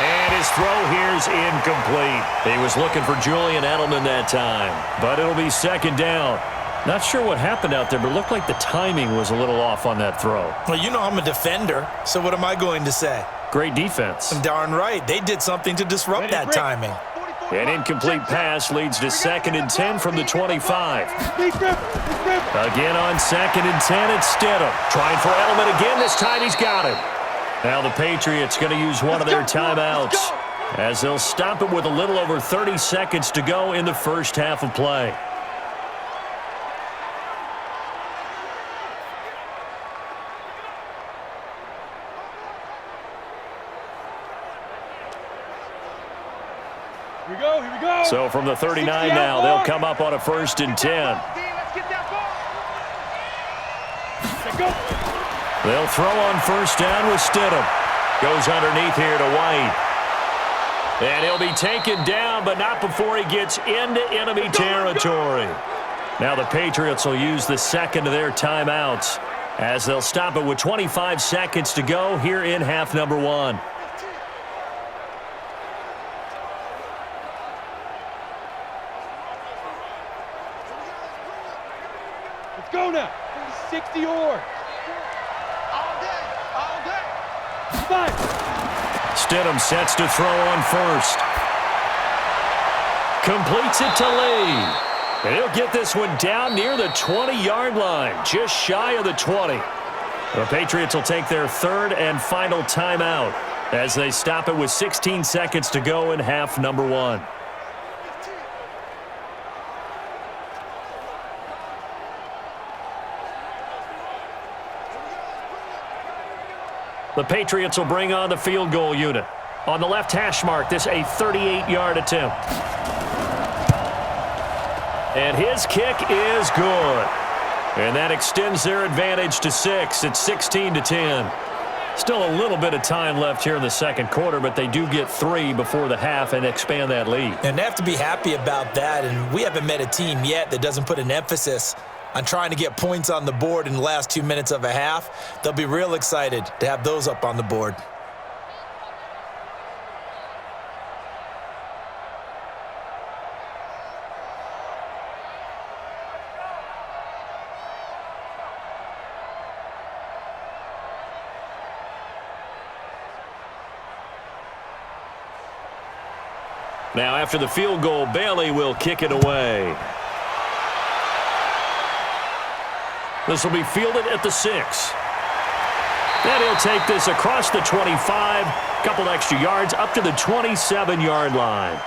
And his throw here's incomplete. He was looking for Julian Edelman that time, but it'll be second down. Not sure what happened out there, but it looked like the timing was a little off on that throw. Well, you know I'm a defender, so what am I going to say? Great defense. Darn right. They did something to disrupt that timing. An incomplete pass leads to 2nd and 10 from the 25. Again on 2nd and 10, it's Stidham. Trying for Edelman again. This time he's got it. Now the Patriots going to use one of their timeouts as they'll stop it with a little over 30 seconds to go in the first half of play. Here we go, here we go. So from the 39 now, they'll come up on a 1st and 10. They'll throw on first down with Stidham. Goes underneath here to White. And he'll be taken down, but not before he gets into enemy territory. Now the Patriots will use the second of their timeouts as they'll stop it with 25 seconds to go here in half number one. Let's go now. 60 yards. Stidham sets to throw on first. Completes it to Lee. And he'll get this one down near the 20-yard line, just shy of the 20. The Patriots will take their third and final timeout as they stop it with 16 seconds to go in half number 1. The Patriots will bring on the field goal unit. On the left hash mark, this a 38-yard attempt. And his kick is good. And that extends their advantage to 6. It's 16-10. Still a little bit of time left here in the second quarter, but they do get 3 before the half and expand that lead. And they have to be happy about that, and we haven't met a team yet that doesn't put an emphasis on trying to get points on the board in the last 2 minutes of a half. They'll be real excited to have those up on the board. Now, after the field goal, Bailey will kick it away. This will be fielded at the 6. And he'll take this across the 25, couple extra yards up to the 27-yard line.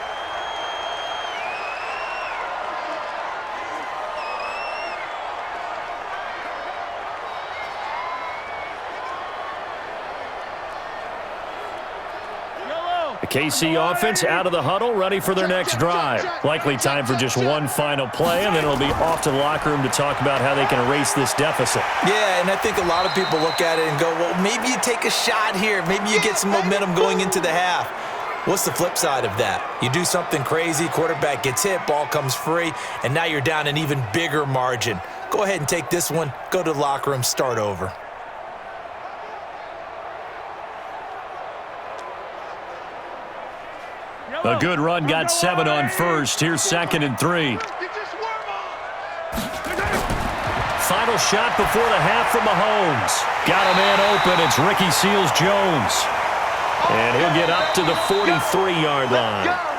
The KC offense out of the huddle, ready for their next drive. Likely time for just one final play, and then it'll be off to the locker room to talk about how they can erase this deficit. Yeah, and I think a lot of people look at it and go, well, maybe you take a shot here. Maybe you get some momentum going into the half. What's the flip side of that? You do something crazy, quarterback gets hit, ball comes free, and now you're down an even bigger margin. Go ahead and take this one, go to the locker room, start over. A good run, got 7 on first. Here's 2nd and 3. Final shot before the half from Mahomes. Got a man open. It's Ricky Seals-Jones. And he'll get up to the 43-yard line.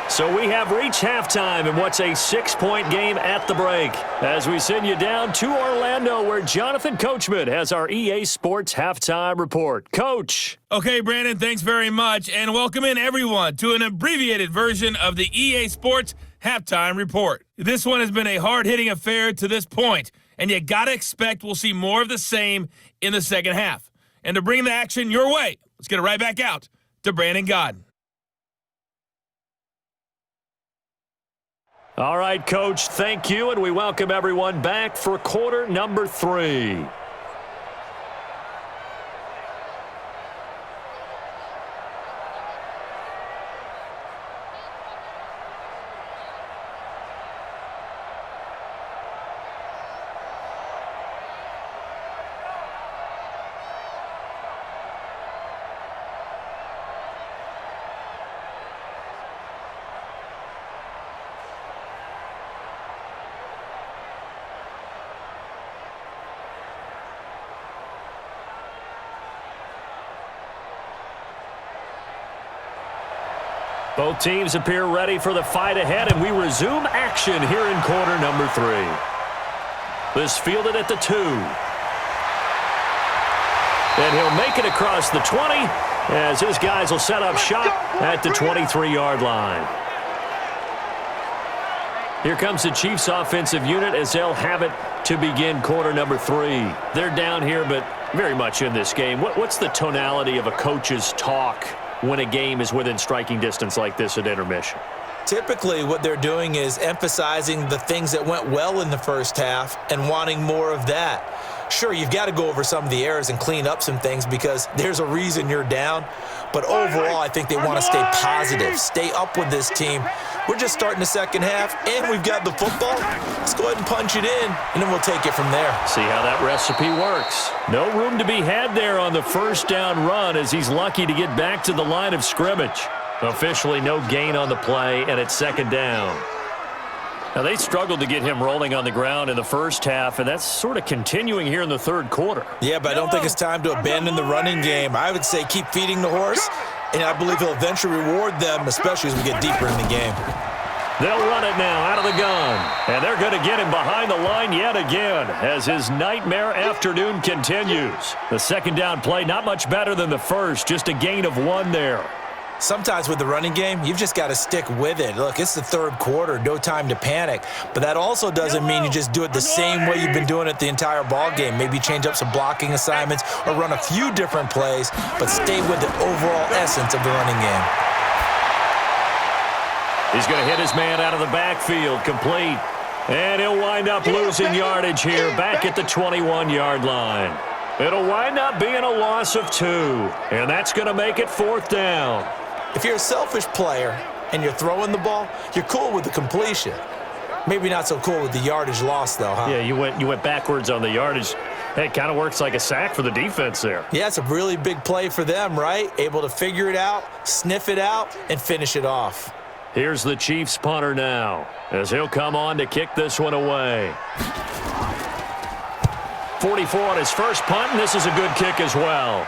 So we have reached halftime in what's a 6-point game at the break. As we send you down to Orlando, where Jonathan Coachman has our EA Sports Halftime Report. Coach. Okay, Brandon, thanks very much. And welcome in, everyone, to an abbreviated version of the EA Sports Halftime Report. This one has been a hard-hitting affair to this point, and you got to expect we'll see more of the same in the second half. And to bring the action your way, let's get it right back out to Brandon Godden. All right, Coach, thank you, and we welcome everyone back for quarter number 3. Both teams appear ready for the fight ahead, and we resume action here in quarter number 3. This fielded at the 2. And he'll make it across the 20 as his guys will set up shop at the 23-yard line. Here comes the Chiefs offensive unit as they'll have it to begin quarter number 3. They're down here, but very much in this game. What's the tonality of a coach's talk when a game is within striking distance like this at intermission? Typically, what they're doing is emphasizing the things that went well in the first half and wanting more of that. Sure, you've got to go over some of the errors and clean up some things because there's a reason you're down. But overall, I think they want to stay positive, stay up with this team. We're just starting the second half, and we've got the football. Let's go ahead and punch it in, and then we'll take it from there. See how that recipe works. No room to be had there on the first down run as he's lucky to get back to the line of scrimmage. Officially no gain on the play, and it's 2nd down. Now, they struggled to get him rolling on the ground in the first half, and that's sort of continuing here in the third quarter. Yeah, but I don't think it's time to abandon the running game. I would say keep feeding the horse, and I believe he'll eventually reward them, especially as we get deeper in the game. They'll run it now out of the gun. And they're going to get him behind the line yet again as his nightmare afternoon continues. The second down play, not much better than the first, just a gain of 1 there. Sometimes with the running game, you've just got to stick with it. Look, it's the third quarter, no time to panic. But that also doesn't mean you just do it the same way you've been doing it the entire ball game. Maybe change up some blocking assignments or run a few different plays, but stay with the overall essence of the running game. He's going to hit his man out of the backfield, complete. And he'll wind up losing yardage here back at the 21-yard line. It'll wind up being a loss of 2, and that's going to make it 4th down. If you're a selfish player and you're throwing the ball, you're cool with the completion. Maybe not so cool with the yardage loss, though, huh? Yeah, you went backwards on the yardage. Hey, it kind of works like a sack for the defense there. Yeah, it's a really big play for them, right? Able to figure it out, sniff it out, and finish it off. Here's the Chiefs punter now as he'll come on to kick this one away. 44 on his first punt, and this is a good kick as well.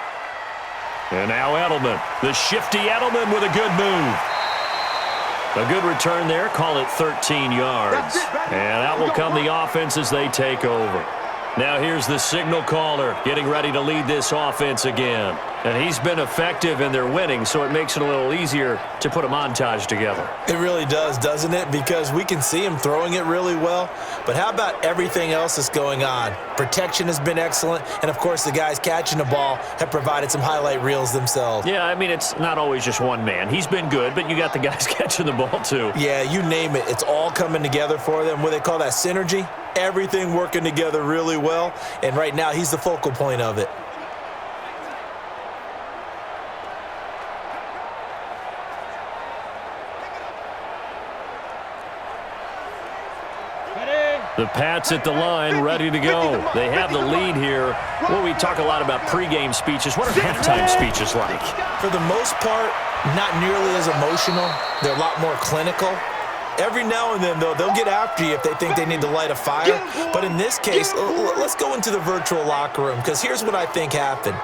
And now Edelman, the shifty Edelman with a good move. A good return there, call it 13 yards. And out will come the offense as they take over. Now here's the signal caller getting ready to lead this offense again. And he's been effective in their winning, so it makes it a little easier to put a montage together. It really does, doesn't it? Because we can see him throwing it really well. But how about everything else that's going on? Protection has been excellent. And, of course, the guys catching the ball have provided some highlight reels themselves. Yeah, I mean, it's not always just one man. He's been good, but you got the guys catching the ball, too. Yeah, you name it. It's all coming together for them. What they call that synergy. Everything working together really well. And right now, he's the focal point of it. The Pats at the line, ready to go. They have the lead here. Well, we talk a lot about pregame speeches. What are halftime speeches like? For the most part, not nearly as emotional. They're a lot more clinical. Every now and then, though, they'll get after you if they think they need to light a fire. But in this case, let's go into the virtual locker room, because here's what I think happened.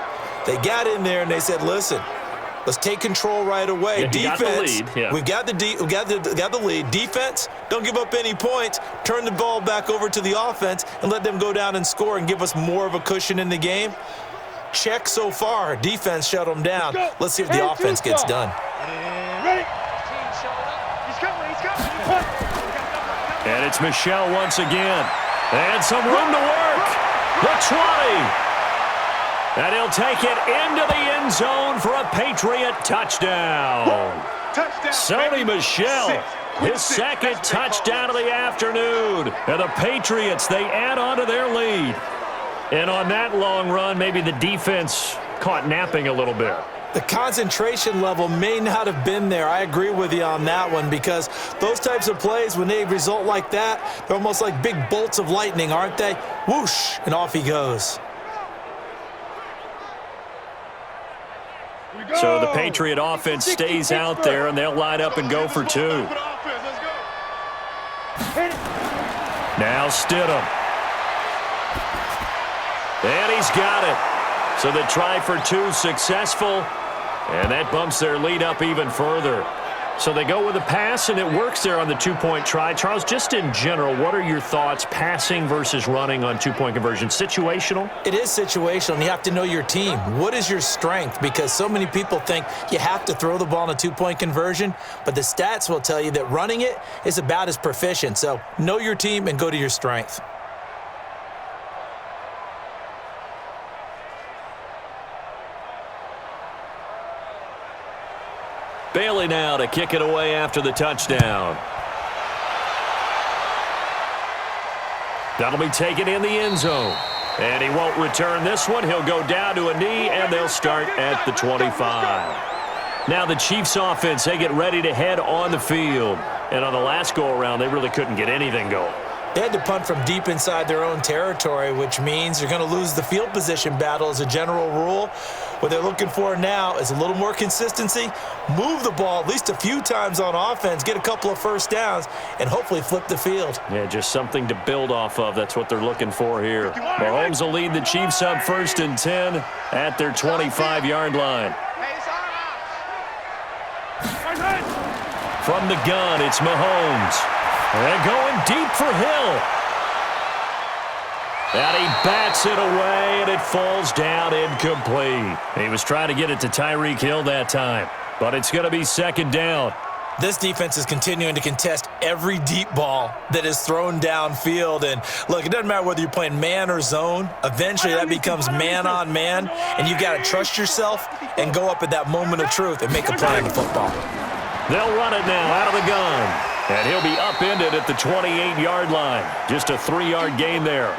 They got in there and they said, listen, let's take control right away. Yeah, Defense, got the lead. Yeah. we got the lead. Defense, don't give up any points. Turn the ball back over to the offense and let them go down and score and give us more of a cushion in the game. Check so far. Defense shut them down. Let's see if the offense gets done. Ready? And it's Michel once again. And some room to work. The 20. And he'll take it into the end zone for a Patriot touchdown. Sony Michel, his second touchdown of the afternoon. And the Patriots, they add on to their lead. And on that long run, maybe the defense caught napping a little bit. The concentration level may not have been there. I agree with you on that one, because those types of plays, when they result like that, they're almost like big bolts of lightning, aren't they? Whoosh, and off he goes. So the Patriot offense stays out there, and they'll line up and go for 2. Now Stidham. And he's got it. So the try for 2 successful, and that bumps their lead up even further. So they go with a pass, and it works there on the 2-point try. Charles, just in general, what are your thoughts passing versus running on 2-point conversion? Situational? It is situational, and you have to know your team. What is your strength? Because so many people think you have to throw the ball in a 2-point conversion, but the stats will tell you that running it is about as proficient. So know your team and go to your strength. Bailey now to kick it away after the touchdown. That'll be taken in the end zone. And he won't return this one. He'll go down to a knee, and they'll start at the 25. Now the Chiefs offense, they get ready to head on the field. And on the last go-around, they really couldn't get anything going. They had to punt from deep inside their own territory, which means you're going to lose the field position battle as a general rule. What they're looking for now is a little more consistency, move the ball at least a few times on offense, get a couple of first downs, and hopefully flip the field. Yeah, just something to build off of. That's what they're looking for here. Mahomes will lead the Chiefs up 1st and 10 at their 25-yard line. From the gun, it's Mahomes. And going deep for Hill. And he bats it away, and it falls down incomplete. He was trying to get it to Tyreek Hill that time, but it's going to be second down. This defense is continuing to contest every deep ball that is thrown downfield. And look, it doesn't matter whether you're playing man or zone. Eventually, that becomes man on man, and you've got to trust yourself and go up at that moment of truth and make a play in the football. They'll run it now out of the gun, and he'll be upended at the 28-yard line. Just a 3-yard gain there.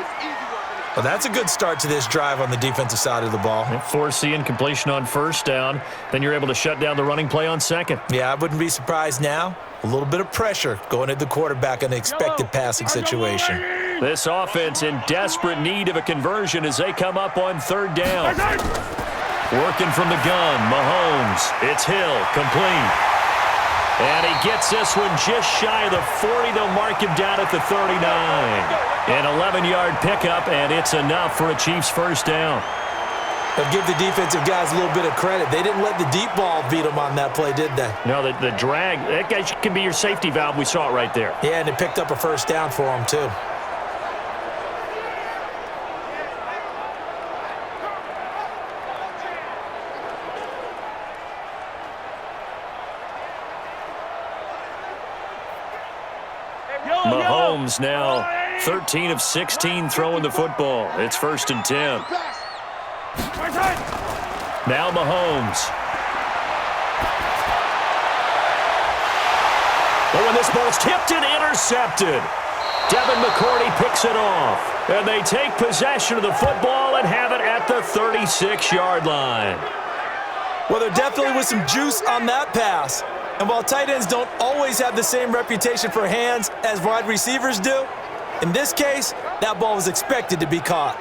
Well, that's a good start to this drive on the defensive side of the ball. Force the incompletion on first down. Then you're able to shut down the running play on second. Yeah, I wouldn't be surprised now. A little bit of pressure going at the quarterback in an expected passing situation. This offense in desperate need of a conversion as they come up on third down. Working from the gun, Mahomes. It's Hill, complete. And he gets this one just shy of the 40. They'll mark him down at the 39. An 11-yard pickup, and it's enough for a Chiefs first down. But give the defensive guys a little bit of credit. They didn't let the deep ball beat them on that play, did they? No, the drag, that guy can be your safety valve. We saw it right there. Yeah, and it picked up a first down for them, too. Mahomes now 13 of 16 throwing the football. It's 1st and 10. Now Mahomes. Oh, and this ball's tipped and intercepted. Devin McCourty picks it off. And they take possession of the football and have it at the 36-yard line. Well, there definitely was some juice on that pass. And while tight ends don't always have the same reputation for hands as wide receivers do, in this case, that ball was expected to be caught.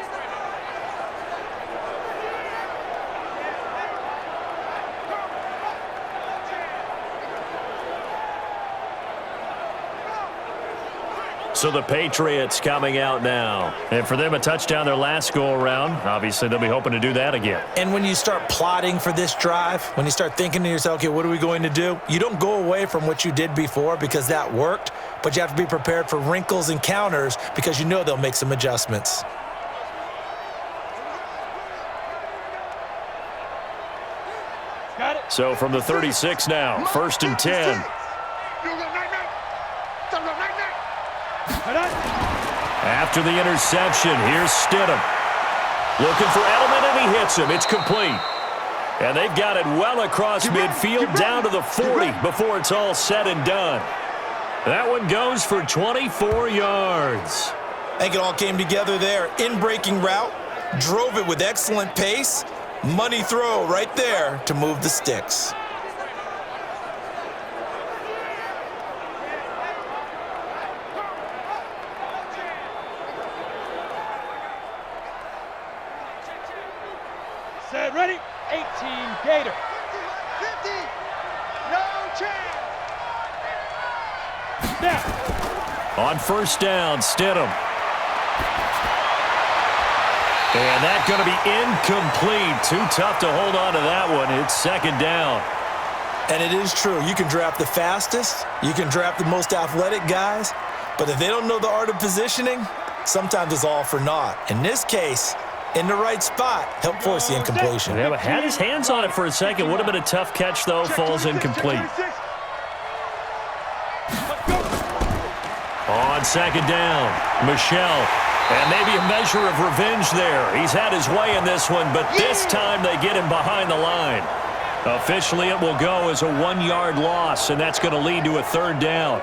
So the Patriots coming out now. And for them, a touchdown their last go-around. Obviously, they'll be hoping to do that again. And when you start plotting for this drive, when you start thinking to yourself, okay, what are we going to do? You don't go away from what you did before because that worked, but you have to be prepared for wrinkles and counters because you know they'll make some adjustments. Got it. So from the 36 now, 1st and 10. After the interception, here's Stidham. Looking for Edelman, and he hits him. It's complete. And they've got it well across midfield down to the 40 before it's all said and done. That one goes for 24 yards. I think it all came together there. In-breaking route, drove it with excellent pace. Money throw right there to move the sticks. Set, ready. 18, Gator. 50, no chance. Snap. On first down, Stidham. And that's going to be incomplete. Too tough to hold on to that one. It's second down. And it is true. You can draft the fastest. You can draft the most athletic guys. But if they don't know the art of positioning, sometimes it's all for naught. In this case, in the right spot, help force the incompletion. Yeah, but had his hands on it for a second. Would have been a tough catch, though. Falls incomplete. On second down, Michelle. And maybe a measure of revenge there. He's had his way in this one, but this time they get him behind the line. Officially, it will go as a 1-yard loss, and that's going to lead to a third down.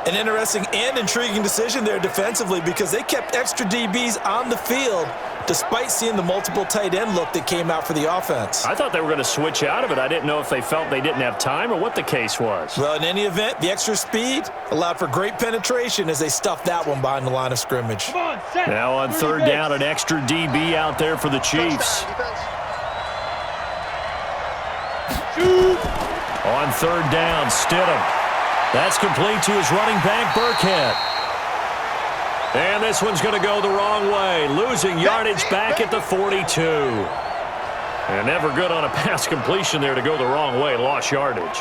An interesting and intriguing decision there defensively because they kept extra DBs on the field despite seeing the multiple tight end look that came out for the offense. I thought they were going to switch out of it. I didn't know if they felt they didn't have time or what the case was. Well, in any event, the extra speed allowed for great penetration as they stuffed that one behind the line of scrimmage. Come on, set. Now on third down, an extra DB out there for the Chiefs. Shoot. On third down, Stidham. That's complete to his running back, Burkhead. And this one's going to go the wrong way, losing yardage back at the 42. And never good on a pass completion there to go the wrong way, lost yardage.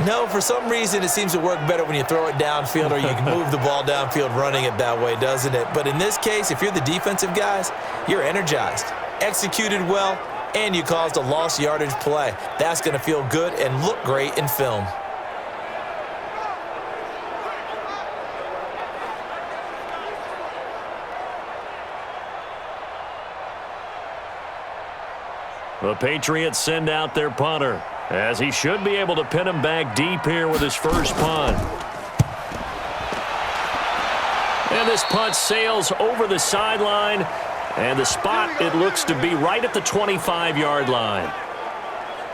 No, for some reason, it seems to work better when you throw it downfield or you can move the ball downfield running it that way, doesn't it? But in this case, if you're the defensive guys, you're energized, executed well, and you caused a lost yardage play. That's going to feel good and look great in film. The Patriots send out their punter, as he should be able to pin him back deep here with his first punt. And this punt sails over the sideline, and the spot, it looks to be right at the 25-yard line.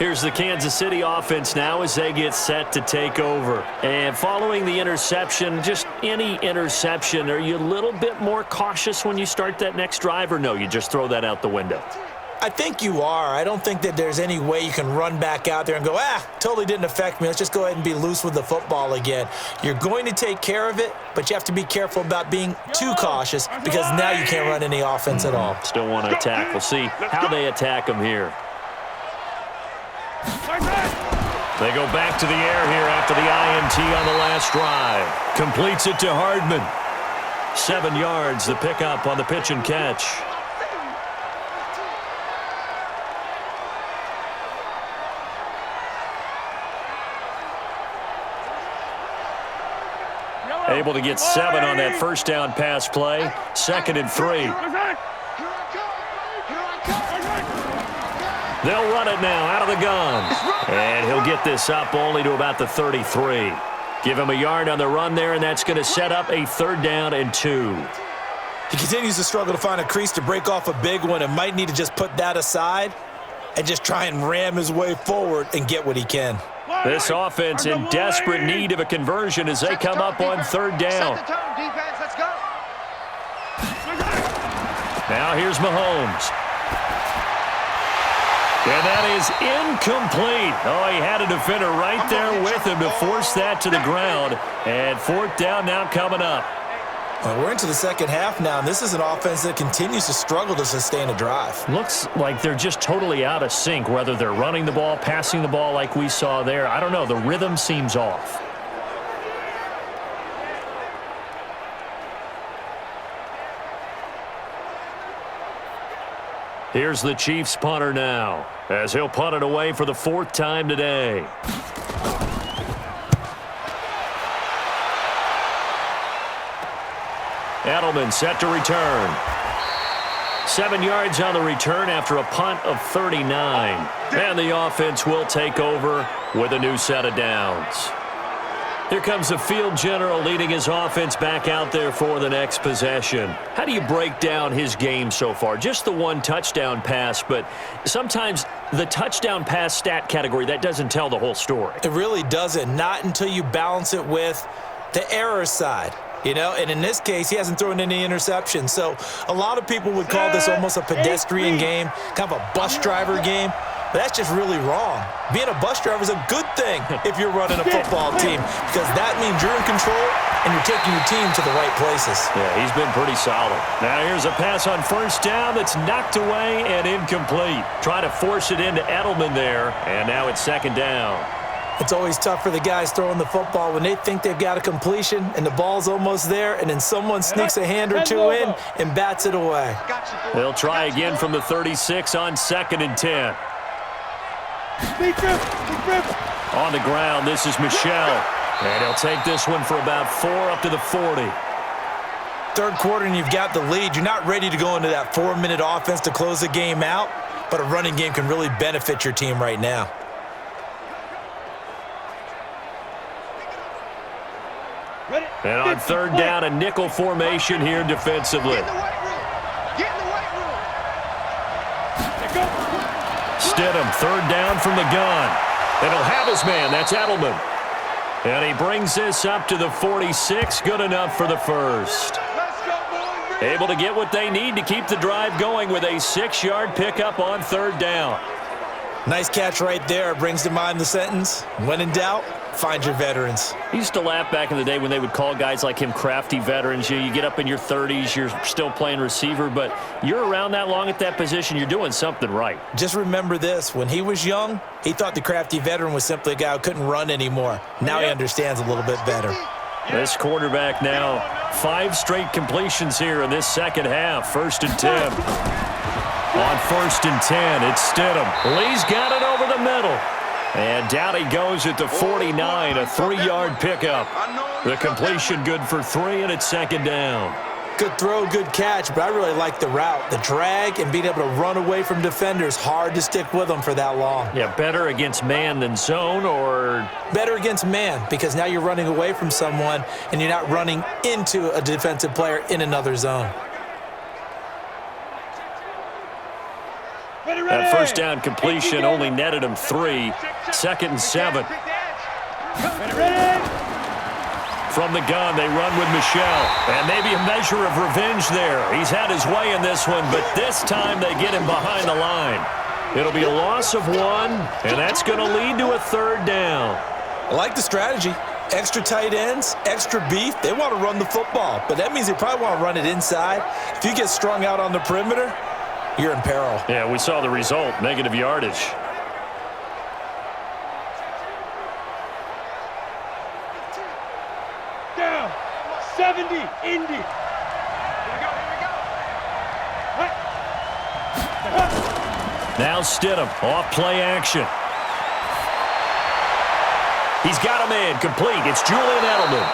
Here's the Kansas City offense now as they get set to take over. And following the interception, just any interception, are you a little bit more cautious when you start that next drive, or no, you just throw that out the window? I think you are. I don't think that there's any way you can run back out there and go, totally didn't affect me. Let's just go ahead and be loose with the football again. You're going to take care of it, but you have to be careful about being too cautious because now you can't run any offense at all. Still want to attack. We'll see how they attack them here. They go back to the air here after the INT on the last drive. Completes it to Hardman. 7 yards, the pickup on the pitch and catch. Able to get 7 on that first down pass play. 2nd and 3. They'll run it now out of the gun. And he'll get this up only to about the 33. Give him a yard on the run there, and that's going to set up a 3rd down and 2. He continues to struggle to find a crease to break off a big one and might need to just put that aside and just try and ram his way forward and get what he can. This offense in desperate need of a conversion as they come up on 3rd down. Now here's Mahomes. And that is incomplete. Oh, he had a defender right there with him to force that to the ground. And 4th down now coming up. Well, we're into the second half now, and this is an offense that continues to struggle to sustain a drive. Looks like they're just totally out of sync, whether they're running the ball, passing the ball like we saw there. I don't know. The rhythm seems off. Here's the Chiefs punter now, as he'll punt it away for the 4th time today. Edelman set to return. 7 yards on the return after a punt of 39. And the offense will take over with a new set of downs. Here comes the field general leading his offense back out there for the next possession. How do you break down his game so far? Just the 1 touchdown pass, but sometimes the touchdown pass stat category, that doesn't tell the whole story. It really doesn't. Not until you balance it with the error side. You know, and in this case, he hasn't thrown any interceptions. So a lot of people would call this almost a pedestrian game, kind of a bus driver game. But that's just really wrong. Being a bus driver is a good thing if you're running a football team because that means you're in control and you're taking your team to the right places. Yeah, he's been pretty solid. Now here's a pass on 1st down that's knocked away and incomplete. Try to force it into Edelman there, and now it's 2nd down. It's always tough for the guys throwing the football when they think they've got a completion and the ball's almost there, and then someone sneaks a hand or 2 in and bats it away. They'll try again from the 36 on 2nd and 10. On the ground, this is Michel. And he'll take this one for about 4 up to the 40. 3rd quarter and you've got the lead. You're not ready to go into that 4-minute offense to close the game out, but a running game can really benefit your team right now. And on 3rd down, a nickel formation here defensively. Stidham, 3rd down from the gun. And he'll have his man. That's Edelman. And he brings this up to the 46. Good enough for the 1st. Able to get what they need to keep the drive going with a 6-yard pickup on 3rd down. Nice catch right there. Brings to mind the sentence, when in doubt, find your veterans. He used to laugh back in the day when they would call guys like him crafty veterans. You get up in your 30s, you're still playing receiver, but you're around that long at that position, you're doing something right. Just remember this. When he was young, he thought the crafty veteran was simply a guy who couldn't run anymore. Now he understands a little bit better. This quarterback now, 5 straight completions here in this second half. 1st and 10. On 1st and 10, it's Stidham. Lee's got it over the middle. And down he goes at the 49, a 3-yard pickup. The completion good for 3, and it's 2nd down. Good throw, good catch, but I really like the route. The drag and being able to run away from defenders, hard to stick with them for that long. Yeah, better against man than zone, or? Better against man, because now you're running away from someone and you're not running into a defensive player in another zone. That 1st down completion only netted him 3. 2nd and 7. From the gun, they run with Michelle. And maybe a measure of revenge there. He's had his way in this one, but this time they get him behind the line. It'll be a loss of 1, and that's going to lead to a 3rd down. I like the strategy. Extra tight ends, extra beef. They want to run the football, but that means they probably want to run it inside. If you get strung out on the perimeter, you're in peril. Yeah, we saw the result, negative yardage. Down. 70, Indy. Here we go, here we go. Now Stidham, off play action. He's got a man complete. It's Julian Edelman.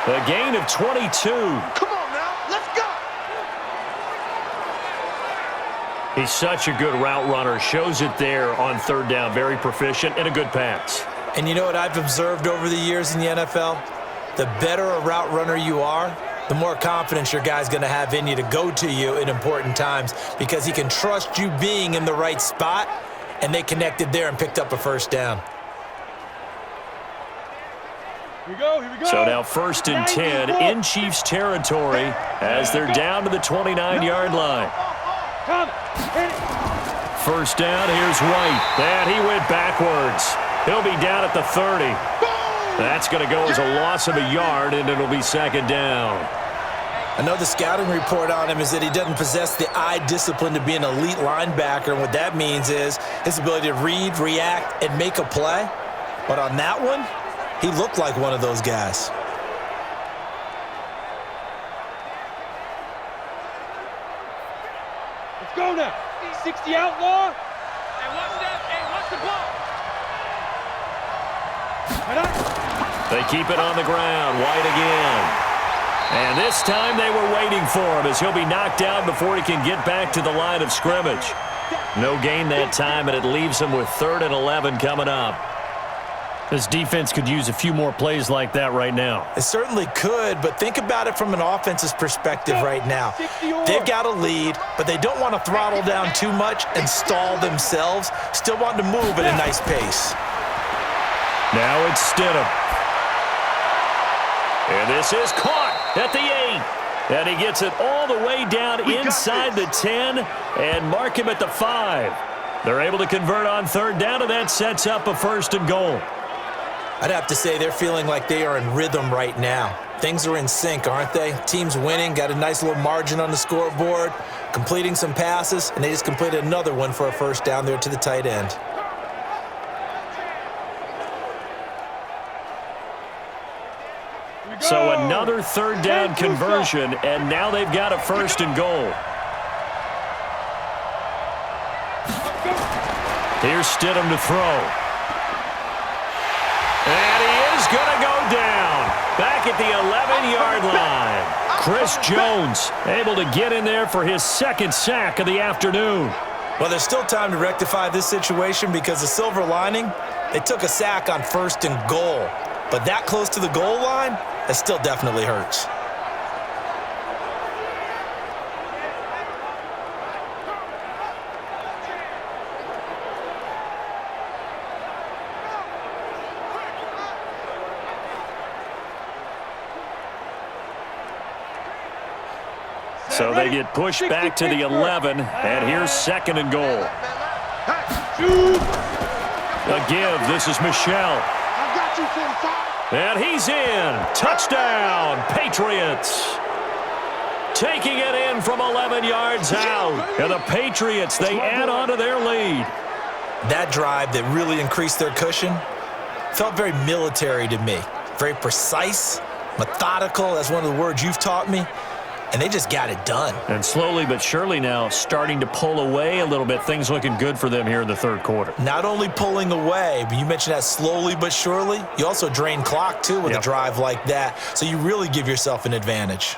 A gain of 22. Come on now, let's go. He's such a good route runner. Shows it there on 3rd down. Very proficient and a good pass. And you know what I've observed over the years in the NFL? The better a route runner you are, the more confidence your guy's going to have in you to go to you in important times, because he can trust you being in the right spot, and they connected there and picked up a 1st down. Here we go, here we go. So now 1st and 10 in Chiefs territory as they're down to the 29-yard line. Come. 1st down, here's White. And he went backwards. He'll be down at the 30. That's going to go as a loss of a yard, and it'll be 2nd down. I know the scouting report on him is that he doesn't possess the eye discipline to be an elite linebacker, and what that means is his ability to read, react, and make a play. But on that one, he looked like one of those guys. Let's go now. 60 outlaw. Hey, watch that. Hey, watch the ball. They keep it on the ground. White again. And this time they were waiting for him as he'll be knocked down before he can get back to the line of scrimmage. No gain that time, and it leaves him with 3rd and 11 coming up. This defense could use a few more plays like that right now. It certainly could, but think about it from an offense's perspective right now. They've got a lead, but they don't want to throttle down too much and stall themselves. Still want to move at a nice pace. Now it's Stidham. And this is caught at the 8. And he gets it all the way down inside the 10 and mark him at the 5. They're able to convert on 3rd down, and that sets up a 1st and goal. I'd have to say they're feeling like they are in rhythm right now. Things are in sync, aren't they? Team's winning, got a nice little margin on the scoreboard, completing some passes, and they just completed another one for a 1st down there to the tight end. So another 3rd down conversion, and now they've got a 1st and goal. Here's Stidham to throw. And he is going to go down back at the 11-yard line. Chris Jones able to get in there for his 2nd sack of the afternoon. Well, there's still time to rectify this situation because the silver lining, they took a sack on 1st and goal. But that close to the goal line, that still definitely hurts. So they get pushed back to the 11, and here's 2nd and goal. A give. This is Michelle. I got you, 45. And he's in. Touchdown, Patriots. Taking it in from 11 yards out. And the Patriots, they add on to their lead. That drive that really increased their cushion felt very military to me. Very precise, methodical. That's one of the words you've taught me. And they just got it done. And slowly but surely now starting to pull away a little bit. Things looking good for them here in the third quarter. Not only pulling away, but you mentioned that slowly but surely. You also drain clock, too, with a drive like that. So you really give yourself an advantage.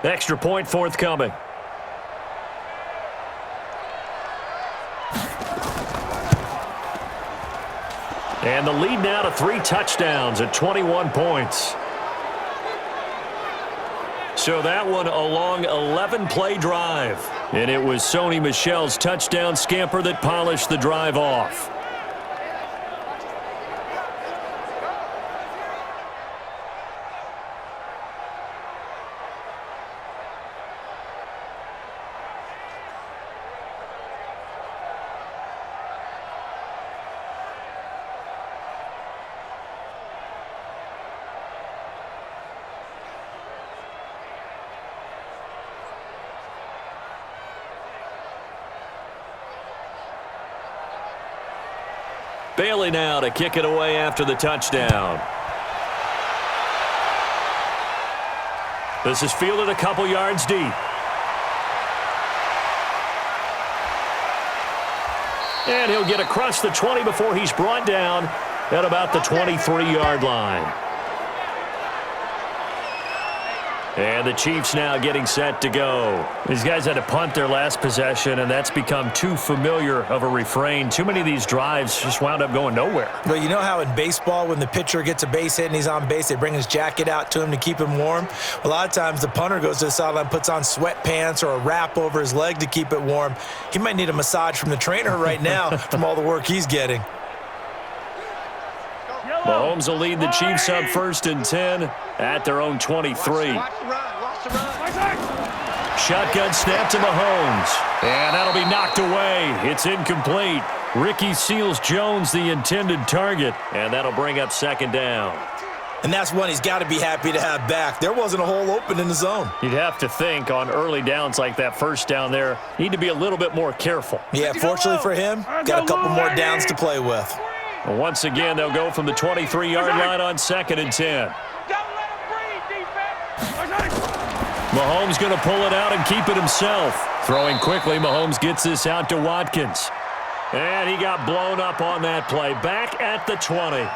Extra point forthcoming. And the lead now to 3 touchdowns at 21 points. So that one a long 11-play drive. And it was Sony Michel's touchdown scamper that polished the drive off. Bailey now to kick it away after the touchdown. This is fielded a couple yards deep. And he'll get across the 20 before he's brought down at about the 23-yard line. And the Chiefs now getting set to go. These guys had to punt their last possession, and that's become too familiar of a refrain. Too many of these drives just wound up going nowhere. Well, you know how in baseball when the pitcher gets a base hit and he's on base, they bring his jacket out to him to keep him warm? A lot of times the punter goes to the sideline, puts on sweatpants or a wrap over his leg to keep it warm. He might need a massage from the trainer right now from all the work he's getting. Mahomes will lead the Chiefs up 1st and 10 at their own 23. Shotgun snap to Mahomes. And that'll be knocked away. It's incomplete. Ricky Seals-Jones, the intended target. And that'll bring up 2nd down. And that's one he's got to be happy to have back. There wasn't a hole open in the zone. You'd have to think on early downs like that 1st down there, need to be a little bit more careful. Yeah, fortunately for him, got a couple more downs to play with. Well, once again, they'll go from the 23-yard line on 2nd and 10. Mahomes going to pull it out and keep it himself. Throwing quickly, Mahomes gets this out to Watkins. And he got blown up on that play. Back at the 20.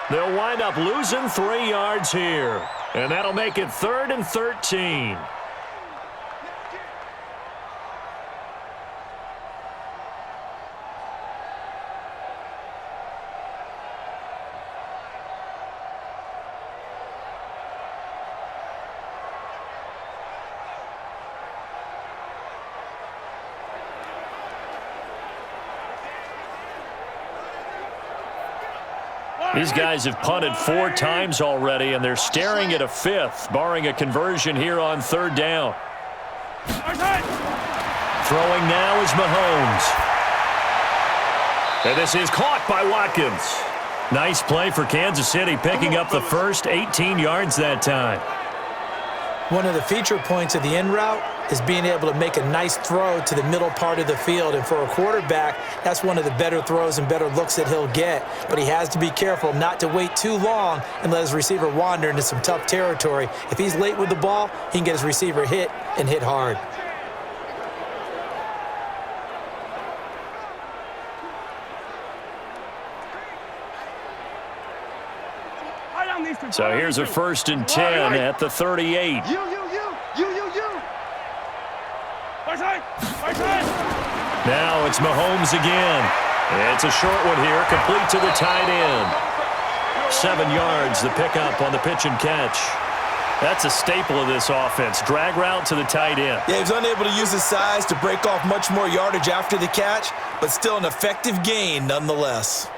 They'll wind up losing 3 yards here. And that'll make it 3rd and 13. These guys have punted 4 times already, and they're staring at a 5th, barring a conversion here on 3rd down. Throwing now is Mahomes. And this is caught by Watkins. Nice play for Kansas City, picking up the first 18 yards that time. One of the feature points of the in route is being able to make a nice throw to the middle part of the field. And for a quarterback, that's one of the better throws and better looks that he'll get. But he has to be careful not to wait too long and let his receiver wander into some tough territory. If he's late with the ball, he can get his receiver hit and hit hard. So here's a 1st and 10 at the 38. You. Now it's Mahomes again. It's a short one here, complete to the tight end. 7 yards, the pickup on the pitch and catch. That's a staple of this offense. Drag route to the tight end. Yeah, he was unable to use his size to break off much more yardage after the catch, but still an effective gain nonetheless.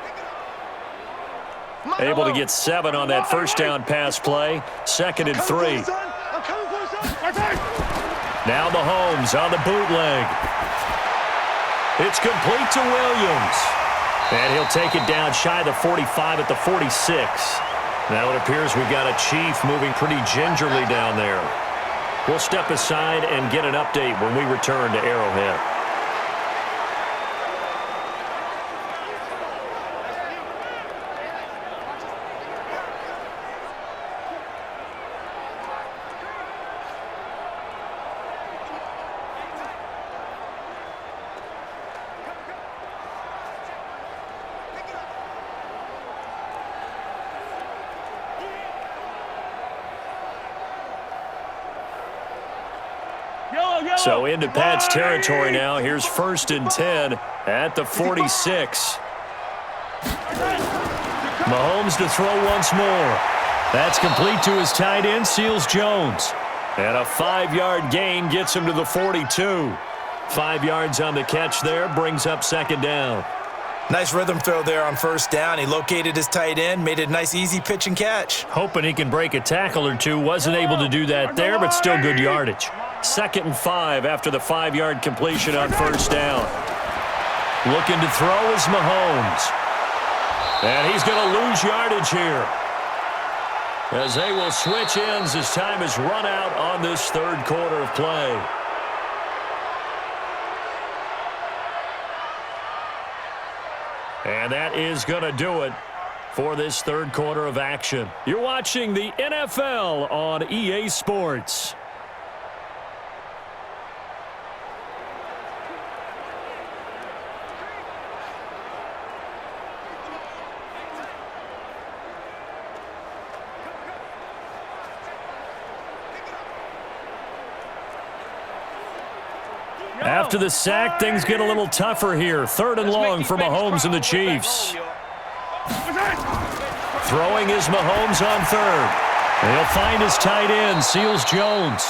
Able to get 7 on that 1st down pass play. 2nd and 3. Now Mahomes on the bootleg. It's complete to Williams. And he'll take it down shy of the 45 at the 46. Now it appears we've got a Chief moving pretty gingerly down there. We'll step aside and get an update when we return to Arrowhead. So into Pat's territory now. Here's 1st and 10 at the 46. Mahomes to throw once more. That's complete to his tight end, Seals Jones. And a 5-yard gain gets him to the 42. 5 yards on the catch there, brings up 2nd down. Nice rhythm throw there on 1st down. He located his tight end, made it a nice, easy pitch and catch. Hoping he can break a tackle or two. Wasn't able to do that there, but still good yardage. 2nd and 5 after the 5-yard completion on 1st down. Looking to throw is Mahomes. And he's going to lose yardage here, as they will switch ends as time is run out on this 3rd quarter of play. And that is going to do it for this 3rd quarter of action. You're watching the NFL on EA Sports. After the sack, things get a little tougher here. 3rd and long for Mahomes and the Chiefs. Throwing is Mahomes on 3rd. He'll find his tight end, Seals Jones.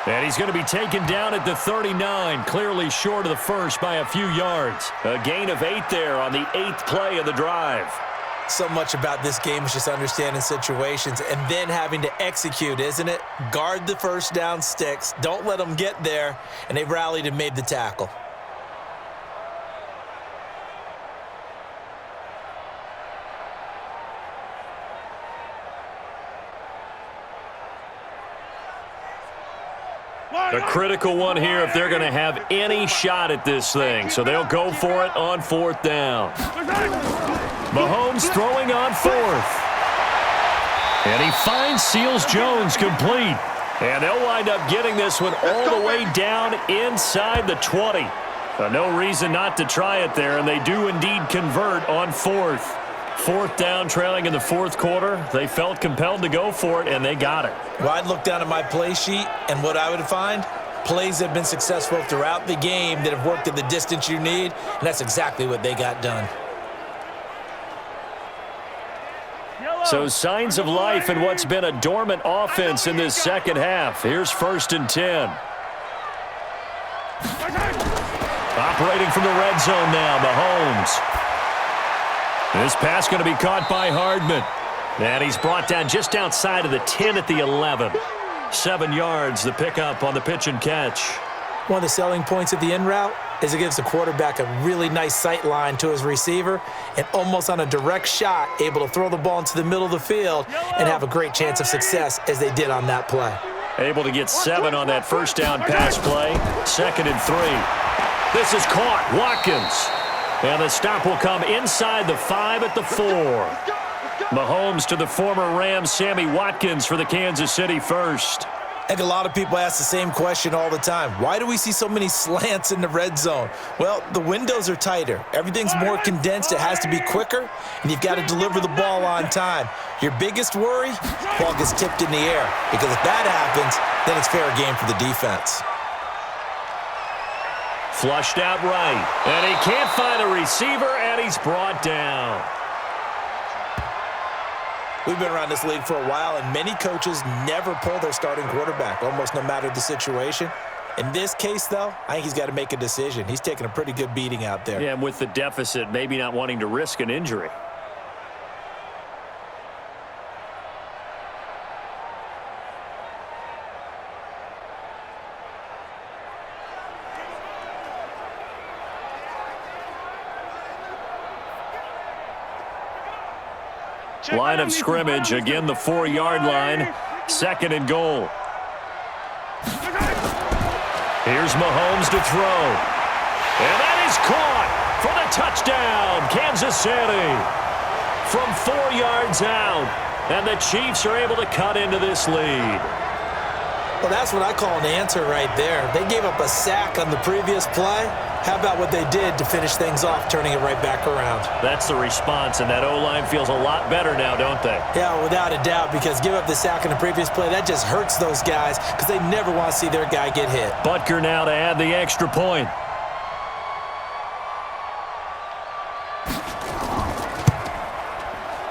And he's going to be taken down at the 39, clearly short of the 1st by a few yards. A gain of 8 there on the 8th play of the drive. So much about this game is just understanding situations and then having to execute, isn't it? Guard the 1st down sticks. Don't let them get there. And they rallied and made the tackle. A critical one here if they're going to have any shot at this thing. So they'll go for it on 4th down. Mahomes throwing on 4th. And he finds Seals Jones complete. And they'll wind up getting this one all the way down inside the 20. No reason not to try it there, and they do indeed convert on 4th. 4th down, trailing in the 4th quarter. They felt compelled to go for it, and they got it. Well, I'd look down at my play sheet, and what I would find, plays have been successful throughout the game that have worked at the distance you need, and that's exactly what they got done. So signs of life in what's been a dormant offense in this 2nd half. Here's 1st and 10. Operating from the red zone now, Mahomes. This pass going to be caught by Hardman. And he's brought down just outside of the 10 at the 11. 7 yards, the pickup on the pitch and catch. One of the selling points of the in route is it gives the quarterback a really nice sight line to his receiver and almost on a direct shot able to throw the ball into the middle of the field and have a great chance of success as they did on that play. Able to get 7 on that 1st down pass play. 2nd and 3. This is caught. Watkins. And the stop will come inside the 5 at the 4. Mahomes to the former Rams, Sammy Watkins for the Kansas City first. I think a lot of people ask the same question all the time. Why do we see so many slants in the red zone? Well, the windows are tighter. Everything's more condensed. It has to be quicker, and you've got to deliver the ball on time. Your biggest worry, ball gets tipped in the air, because if that happens, then it's fair game for the defense. Flushed out right, and he can't find a receiver, and he's brought down. We've been around this league for a while, and many coaches never pull their starting quarterback, almost no matter the situation. In this case, though, I think he's got to make a decision. He's taking a pretty good beating out there. Yeah, and with the deficit, maybe not wanting to risk an injury. Line of scrimmage, again the 4-yard line. 2nd and goal. Here's Mahomes to throw. And that is caught for the touchdown, Kansas City. From 4 yards out, and the Chiefs are able to cut into this lead. Well, that's what I call an answer right there. They gave up a sack on the previous play. How about what they did to finish things off, turning it right back around? That's the response, and that O-line feels a lot better now, don't they? Yeah, without a doubt, because give up the sack on the previous play, that just hurts those guys because they never want to see their guy get hit. Butker now to add the extra point.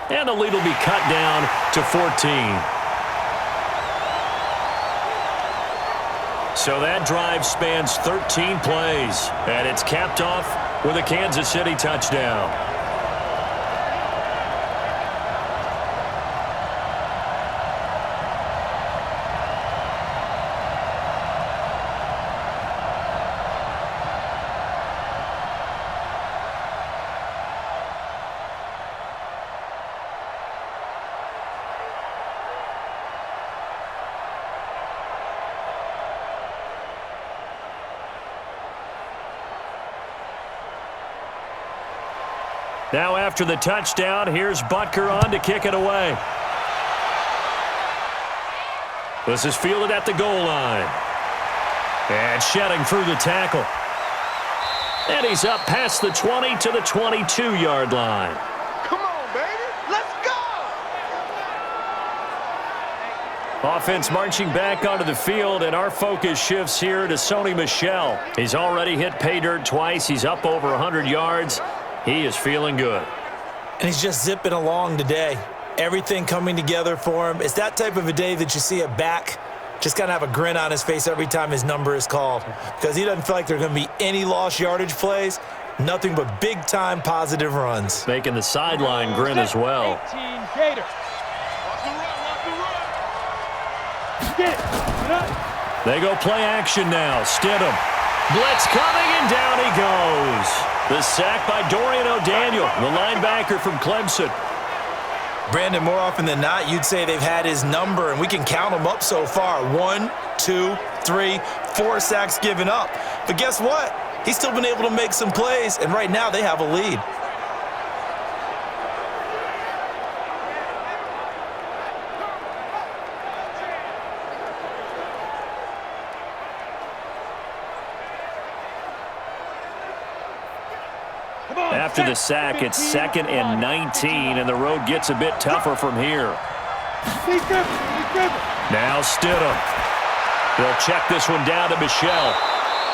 And the lead will be cut down to 14. So that drive spans 13 plays, and it's capped off with a Kansas City touchdown. Now after the touchdown, here's Butker on to kick it away. This is fielded at the goal line. And shedding through the tackle. And he's up past the 20 to the 22-yard line. Come on, baby. Let's go. Offense marching back onto the field, and our focus shifts here to Sony Michel. He's already hit pay dirt twice. He's up over 100 yards. He is feeling good. And he's just zipping along today. Everything coming together for him. It's that type of a day that you see a back just kind of have a grin on his face every time his number is called, because he doesn't feel like there are going to be any lost yardage plays, nothing but big-time positive runs. Making the sideline grin as well. 18 Gators. Watch the run, watch the run. Get it. Get up. They go play action now. Stidham. Blitz coming, and down he goes. The sack by Dorian O'Daniel, the linebacker from Clemson. Brandon, more often than not, you'd say they've had his number, and we can count them up so far. 1, 2, 3, 4 sacks given up. But guess what? He's still been able to make some plays, and right now they have a lead. After the sack, it's 2nd and 19, and the road gets a bit tougher from here. Now Stidham. They'll check this one down to Michel,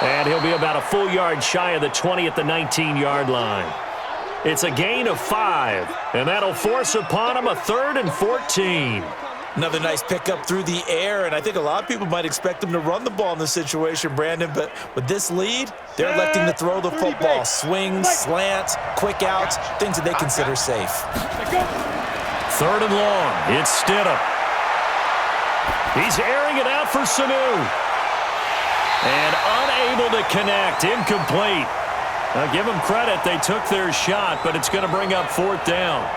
and he'll be about a full yard shy of the 20 at the 19-yard line. It's a gain of 5, and that'll force upon him a 3rd and 14. Another nice pickup through the air, and I think a lot of people might expect them to run the ball in this situation, Brandon, but with this lead, they're electing to throw the football. Swings, slants, quick outs, things that they consider safe. 3rd and long. It's Stidham. He's airing it out for Sanu. And unable to connect. Incomplete. Now give them credit. They took their shot, but it's going to bring up 4th down.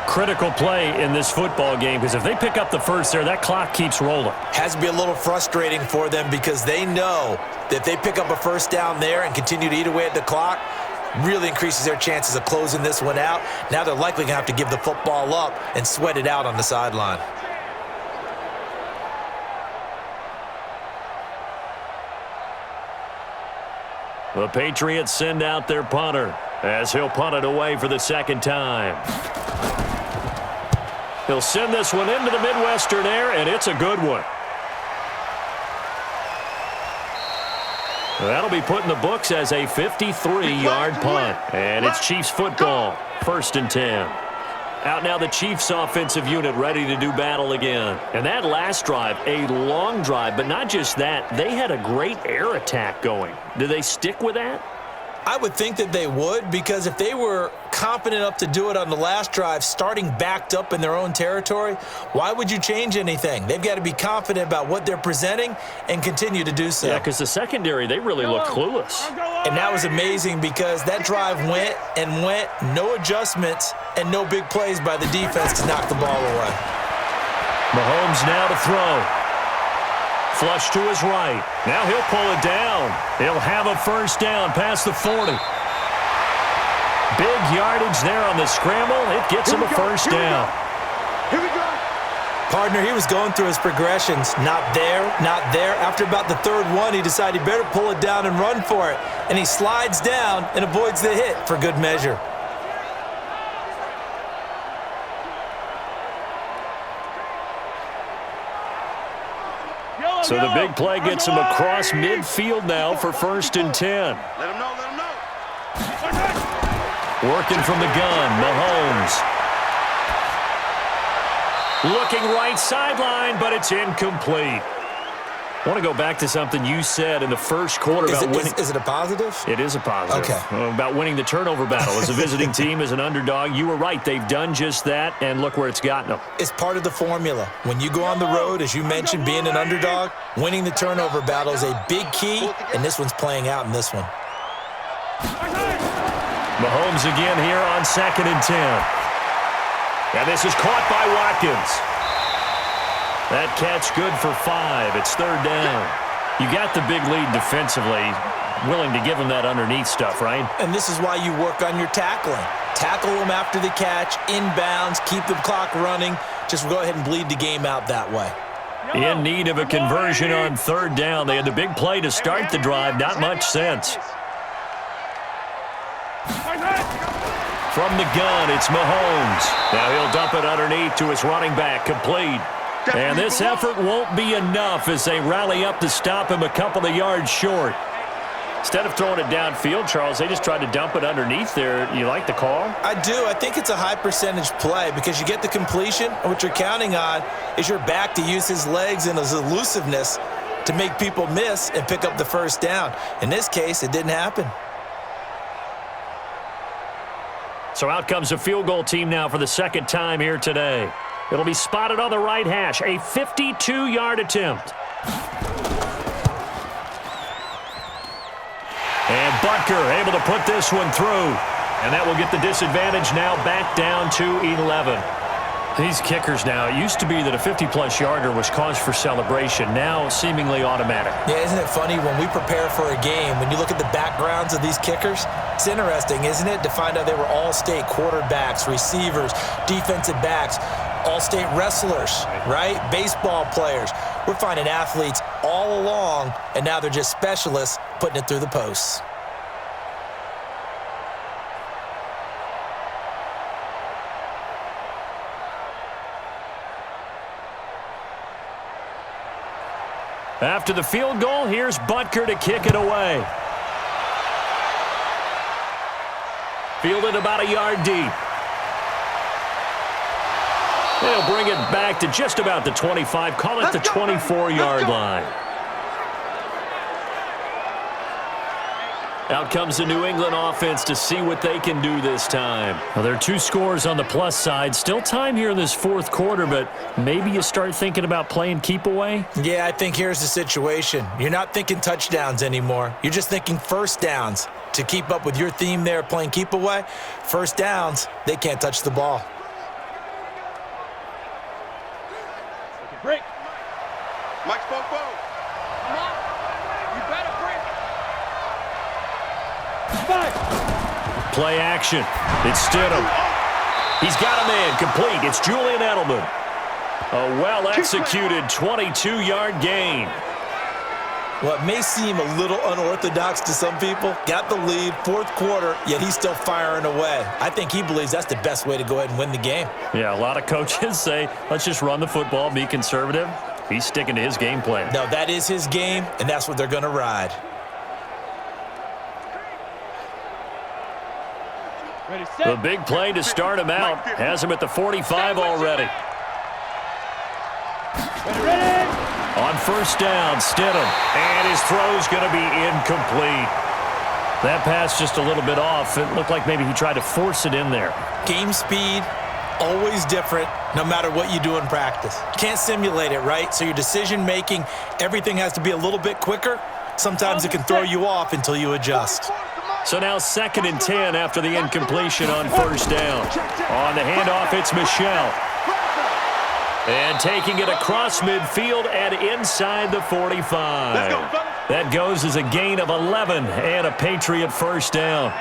Critical play in this football game, because if they pick up the first there, that clock keeps rolling. Has to be a little frustrating for them because they know that if they pick up a first down there and continue to eat away at the clock, really increases their chances of closing this one out. Now they're likely going to have to give the football up and sweat it out on the sideline. The Patriots send out their punter as he'll punt it away for the 2nd time. He'll send this one into the Midwestern air, and it's a good one. That'll be put in the books as a 53-yard punt. And it's Chiefs football, 1st and 10. Out now the Chiefs offensive unit ready to do battle again. And that last drive, a long drive, but not just that. They had a great air attack going. Do they stick with that? I would think that they would, because if they were confident enough to do it on the last drive, starting backed up in their own territory, why would you change anything? They've got to be confident about what they're presenting and continue to do so. Yeah, because the secondary, they really look clueless. And that was amazing because that drive went and went, no adjustments and no big plays by the defense to knock the ball away. Mahomes now to throw. Flush to his right. Now he'll pull it down. He'll have a first down past the 40. Big yardage there on the scramble. It gets him a first down. Here we go. Partner, he was going through his progressions. Not there, not there. After about the third one, he decided he better pull it down and run for it. And he slides down and avoids the hit for good measure. So the big play gets him across midfield now for 1st and 10. Let him know, let him know. Working from the gun, Mahomes. Looking right sideline, but it's incomplete. I want to go back to something you said in the first quarter about winning. Is it a positive? It is a positive. Okay. About winning the turnover battle. As a visiting team, as an underdog, you were right. They've done just that, and look where it's gotten them. It's part of the formula. When you go on the road, as you mentioned, being an underdog, winning the turnover battle is a big key, and this one's playing out in this one. Mahomes again here on 2nd and 10. And this is caught by Watkins. That catch good for 5. It's 3rd down. You got the big lead defensively. Willing to give them that underneath stuff, right? And this is why you work on your tackling. Tackle them after the catch, inbounds, keep the clock running. Just go ahead and bleed the game out that way. In need of a conversion on 3rd down. They had the big play to start the drive. Not much sense. From the gun, it's Mahomes. Now he'll dump it underneath to his running back, complete. And this effort won't be enough as they rally up to stop him a couple of yards short. Instead of throwing it downfield, Charles, they just tried to dump it underneath there. You like the call? I do. I think it's a high percentage play because you get the completion, and what you're counting on is your back to use his legs and his elusiveness to make people miss and pick up the first down. In this case, it didn't happen. So out comes a field goal team now for the 2nd time here today. It'll be spotted on the right hash, a 52-yard attempt. And Butker able to put this one through. And that will get the disadvantage now back down to 11. These kickers now, it used to be that a 50-plus yarder was cause for celebration, now seemingly automatic. Yeah, isn't it funny when we prepare for a game, when you look at the backgrounds of these kickers, it's interesting, isn't it, to find out they were all-state quarterbacks, receivers, defensive backs, all-state wrestlers, right? Baseball players. We're finding athletes all along, and now they're just specialists putting it through the posts. After the field goal, here's Butker to kick it away. Fielded about a yard deep. They'll bring it back to just about the 25. Call it the 24-yard line. Out comes the New England offense to see what they can do this time. Well, there are 2 scores on the plus side. Still time here in this 4th quarter, but maybe you start thinking about playing keep away? Yeah, I think here's the situation. You're not thinking touchdowns anymore. You're just thinking first downs. To keep up with your theme there, playing keep away, first downs, they can't touch the ball. Break. Mike spoke both. Come on. You better break. 5. Play action. It's Stidham. He's got a man complete. It's Julian Edelman. A well-executed 22-yard gain. Well, it may seem a little unorthodox to some people. Got the lead, 4th quarter, yet he's still firing away. I think he believes that's the best way to go ahead and win the game. Yeah, a lot of coaches say, let's just run the football, be conservative. He's sticking to his game plan. No, that is his game, and that's what they're going to ride. Ready, set. The big play to start him out has him at the 45 already. Ready. On first down, Stidham. And his throw's going to be incomplete. That pass just a little bit off. It looked like maybe he tried to force it in there. Game speed, always different, no matter what you do in practice. Can't simulate it, right? So your decision-making, everything has to be a little bit quicker. Sometimes it can throw you off until you adjust. So now 2nd and 10 after the incompletion on 1st down. On the handoff, it's Michelle. And taking it across midfield and inside the 45. That goes as a gain of 11 and a Patriot 1st down.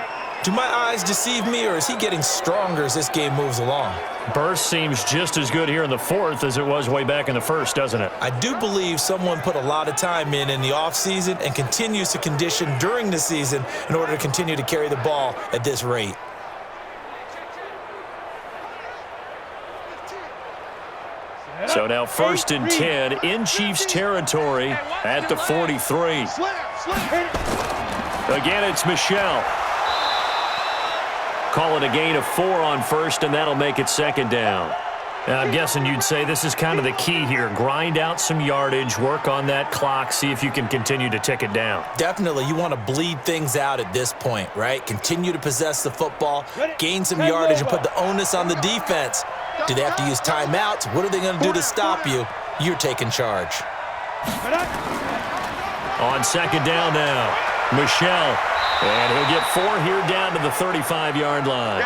Do my eyes deceive me, or is he getting stronger as this game moves along? Burst seems just as good here in the 4th as it was way back in the 1st, doesn't it? I do believe someone put a lot of time in the offseason and continues to condition during the season in order to continue to carry the ball at this rate. So now 1st and 10 in Chiefs territory at the 43. Again, it's Michelle. Call it a gain of 4 on 1st, and that'll make it 2nd down. Now, I'm guessing you'd say this is kind of the key here. Grind out some yardage, work on that clock, see if you can continue to tick it down. Definitely, you want to bleed things out at this point, right? Continue to possess the football, gain some yardage, and put the onus on the defense. Do they have to use timeouts? What are they going to do to stop you? You're taking charge. On 2nd down now, Michelle. And he'll get 4 here down to the 35-yard line.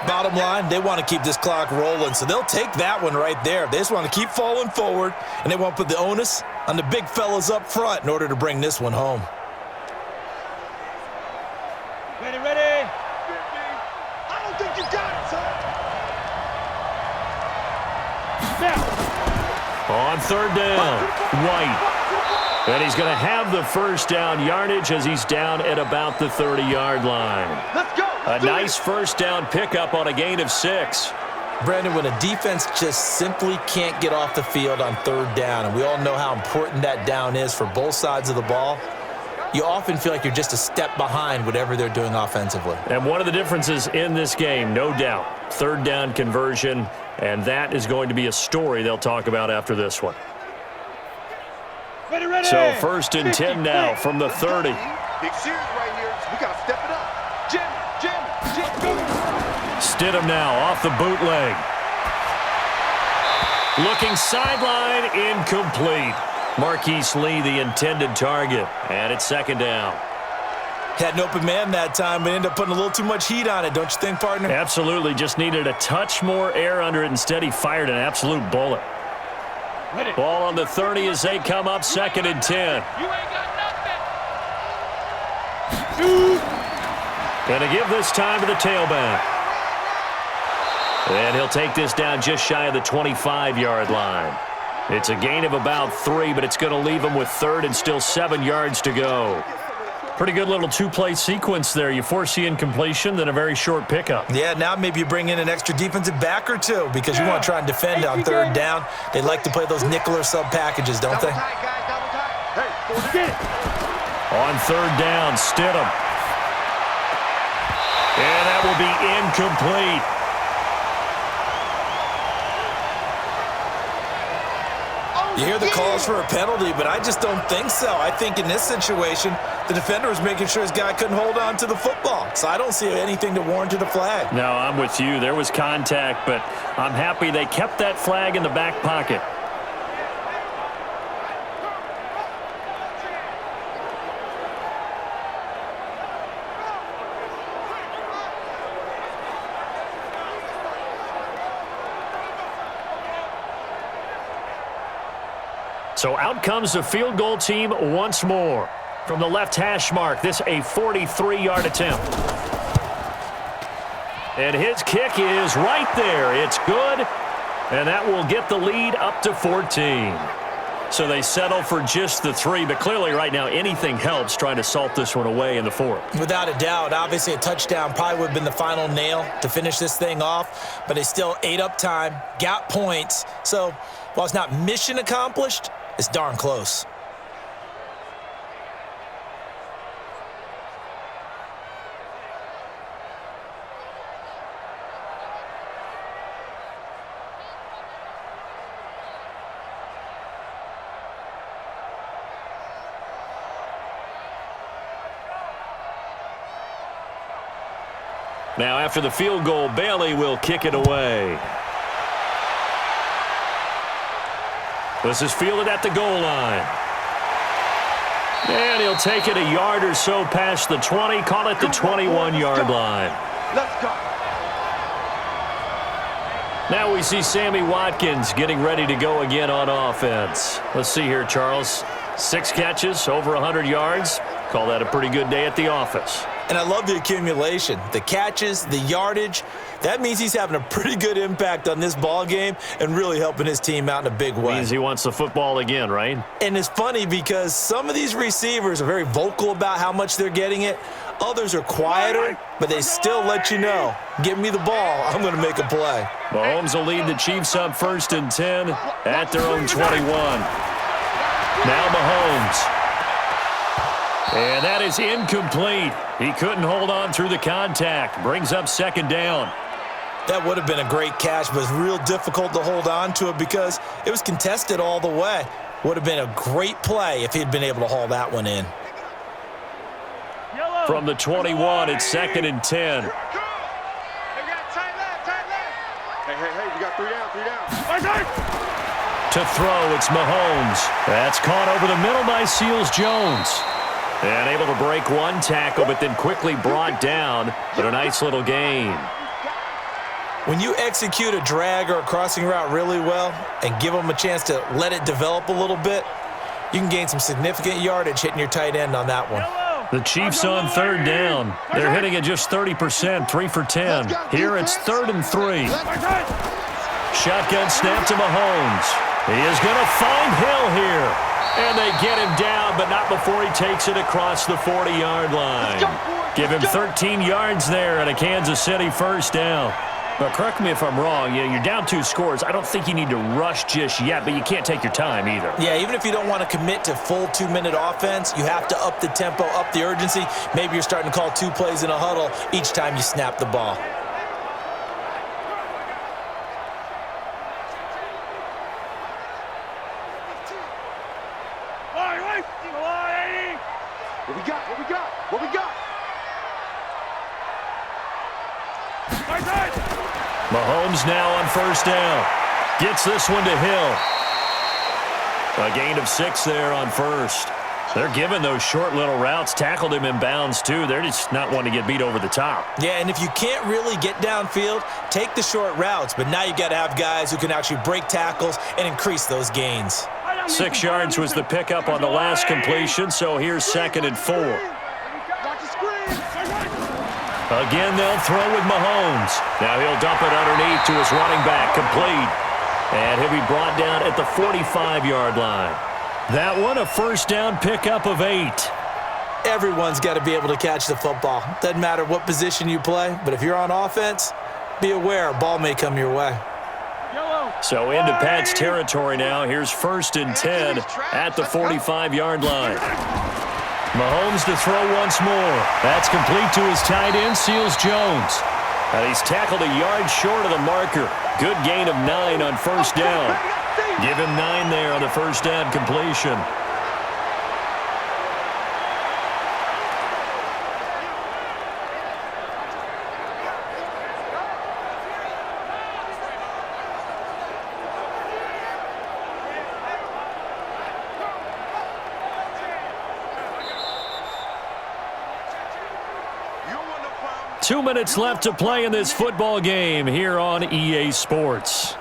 Bottom line, they want to keep this clock rolling, so they'll take that one right there. They just want to keep falling forward, and they want to put the onus on the big fellas up front in order to bring this one home. Ready, ready. I don't think you got it, son. Now. On 3rd down, White. And he's going to have the 1st down yardage as he's down at about the 30-yard line. Let's go. A nice 1st down pickup on a gain of 6. Brandon, when a defense just simply can't get off the field on 3rd down, and we all know how important that down is for both sides of the ball, you often feel like you're just a step behind whatever they're doing offensively. And one of the differences in this game, no doubt, 3rd down conversion, and that is going to be a story they'll talk about after this one. Ready, ready. So 1st and 10 now from the 30. Big series right here. We got to step it up. Jim. Stidham now off the bootleg. Looking sideline, incomplete. Marquise Lee, the intended target. And it's 2nd down. Had an open man that time, but ended up putting a little too much heat on it, don't you think, partner? Absolutely. Just needed a touch more air under it. Instead, he fired an absolute bullet. Ball on the 30 as they come up 2nd and 10. You ain't got nothing. Going to give this time to the tailback. And he'll take this down just shy of the 25-yard line. It's a gain of about 3, but it's going to leave him with 3rd and still 7 yards to go. Pretty good little 2-play sequence there. You force the incompletion, then a very short pickup. Yeah, now maybe you bring in an extra defensive back or two because you want to try and defend on 3rd down. They like to play those nickel or sub packages, don't they? Double tight, guys. Double tight. Hey, get it. On 3rd down, Stidham. And that will be incomplete. You hear the calls for a penalty, but I just don't think so. I think in this situation, the defender was making sure his guy couldn't hold on to the football. So I don't see anything to warrant a flag. No, I'm with you. There was contact, but I'm happy they kept that flag in the back pocket. So out comes the field goal team once more. From the left hash mark, this a 43-yard attempt. And his kick is right there. It's good, and that will get the lead up to 14. So they settle for just the 3, but clearly right now anything helps trying to salt this one away in the 4th. Without a doubt, obviously a touchdown probably would have been the final nail to finish this thing off, but they still ate up time, got points. So while it's not mission accomplished, it's darn close. Now, after the field goal, Bailey will kick it away. This is fielded at the goal line. And he'll take it a yard or so past the 20, call it the 21-yard line. Let's go. Now we see Sammy Watkins getting ready to go again on offense. Let's see here, Charles. 6 catches, over 100 yards. Call that a pretty good day at the office. And I love the accumulation, the catches, the yardage. That means he's having a pretty good impact on this ball game and really helping his team out in a big way. Means he wants the football again, right? And it's funny because some of these receivers are very vocal about how much they're getting it. Others are quieter, but they still let you know, give me the ball, I'm going to make a play. Mahomes will lead the Chiefs up 1st and 10 at their own 21. Now Mahomes. And that is incomplete. He couldn't hold on through the contact. Brings up 2nd down. That would have been a great catch, but it's real difficult to hold on to it because it was contested all the way. Would have been a great play if he'd been able to haul that one in. From the 21, it's 2nd and 10. Hey, we got 3 down. To throw, it's Mahomes. That's caught over the middle by Seals-Jones. And able to break one tackle, but then quickly brought down. But a nice little gain. When you execute a drag or a crossing route really well and give them a chance to let it develop a little bit, you can gain some significant yardage hitting your tight end on that one. The Chiefs on 3rd down. They're hitting at just 30%, 3 for 10. Here it's 3rd and 3. Shotgun snap to Mahomes. He is going to find Hill here. And they get him down, but not before he takes it across the 40-yard line. Give him 13 yards there and a Kansas City 1st down. But correct me if I'm wrong, you're down 2 scores. I don't think you need to rush just yet, but you can't take your time either. Yeah, even if you don't want to commit to full 2-minute offense, you have to up the tempo, up the urgency. Maybe you're starting to call 2 plays in a huddle each time you snap the ball. What we got? Mahomes now on 1st down. Gets this one to Hill. A gain of 6 there on 1st. They're giving those short little routes. Tackled him in bounds, too. They're just not wanting to get beat over the top. Yeah, and if you can't really get downfield, take the short routes. But now you got to have guys who can actually break tackles and increase those gains. 6 yards was the pickup on the last completion, so here's 2nd and 4. Again, they'll throw with Mahomes. Now he'll dump it underneath to his running back, complete. And he'll be brought down at the 45-yard line. That one, a 1st down pickup of 8. Everyone's got to be able to catch the football. Doesn't matter what position you play, but if you're on offense, be aware a ball may come your way. So into Pat's territory now. Here's 1st and 10 at the 45-yard line. Mahomes to throw once more. That's complete to his tight end, Seals-Jones. And he's tackled a yard short of the marker. Good gain of 9 on 1st down. Give him 9 there on the 1st down completion. Two minutes left to play in this football game here on EA Sports.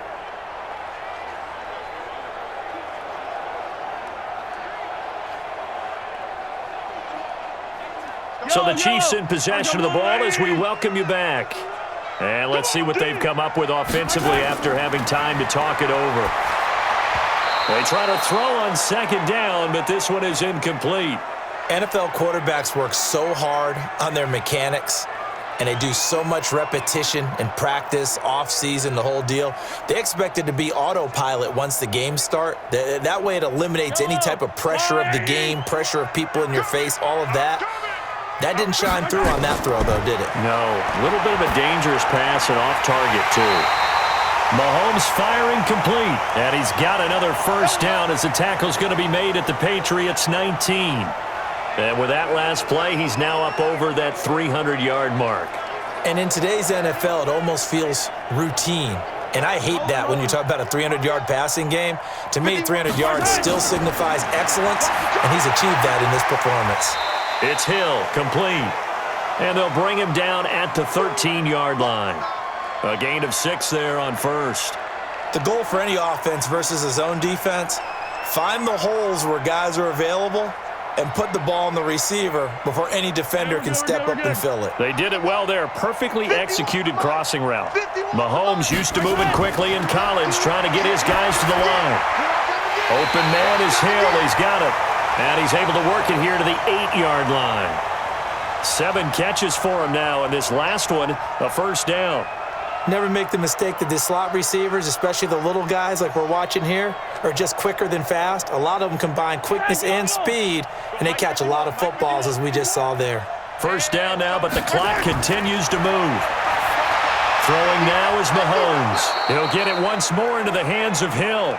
So the Chiefs in possession of the ball as we welcome you back. And let's see what they've come up with offensively after having time to talk it over. They try to throw on 2nd down, but this one is incomplete. NFL quarterbacks work so hard on their mechanics, and they do so much repetition and practice, off-season, the whole deal. They expect it to be autopilot once the games start. That way it eliminates any type of pressure of the game, pressure of people in your face, all of that. That didn't shine through on that throw, though, did it? No. A little bit of a dangerous pass and off target, too. Mahomes firing complete. And he's got another 1st down as the tackle's going to be made at the Patriots 19. And with that last play, he's now up over that 300-yard mark. And in today's NFL, it almost feels routine. And I hate that when you talk about a 300-yard passing game. To me, 300 yards still signifies excellence, and he's achieved that in this performance. It's Hill, complete. And they'll bring him down at the 13-yard line. A gain of 6 there on first. The goal for any offense versus a zone defense, find the holes where guys are available and put the ball in the receiver before any defender can step up and fill it. They did it well there. Perfectly executed crossing route. Mahomes used to moving quickly in college, trying to get his guys to the line. Open man is Hill. He's got it. And he's able to work it here to the 8-yard line. 7 catches for him now, and this last one, a first down. Never make the mistake that the slot receivers, especially the little guys like we're watching here, are just quicker than fast. A lot of them combine quickness and speed, and they catch a lot of footballs, as we just saw there. First down now, but the clock continues to move. Throwing now is Mahomes. He'll get it once more into the hands of Hill.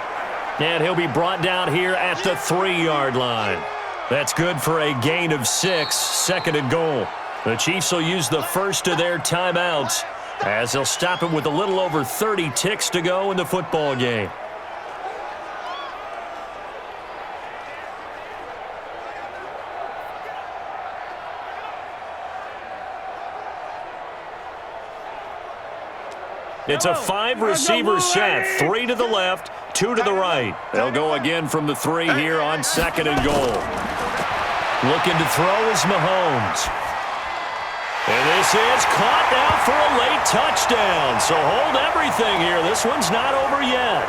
And he'll be brought down here at the 3-yard line. That's good for a gain of 6, second and goal. The Chiefs will use the first of their timeouts, as they'll stop it with a little over 30 ticks to go in the football game. It's a 5-receiver set, 3 to the left, 2 to the right. They'll go again from the 3 here on second and goal. Looking to throw is Mahomes. And this is caught now for a late touchdown. So hold everything here. This one's not over yet.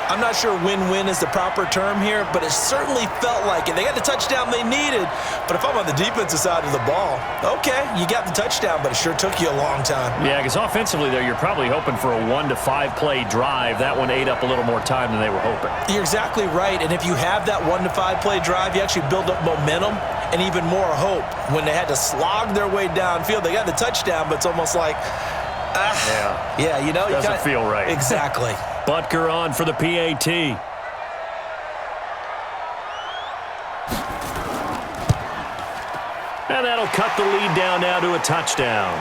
I'm not sure win-win is the proper term here, but it certainly felt like it. They got the touchdown they needed, but if I'm on the defensive side of the ball, okay, you got the touchdown, but it sure took you a long time. Yeah, because offensively there, you're probably hoping for a 1 to 5 play drive. That one ate up a little more time than they were hoping. You're exactly right, and if you have that 1 to 5 play drive, you actually build up momentum and even more hope. When they had to slog their way downfield, they got the touchdown, but it's almost like, yeah, you know, doesn't feel right. Exactly. Butker on for the PAT. And that'll cut the lead down now to a touchdown.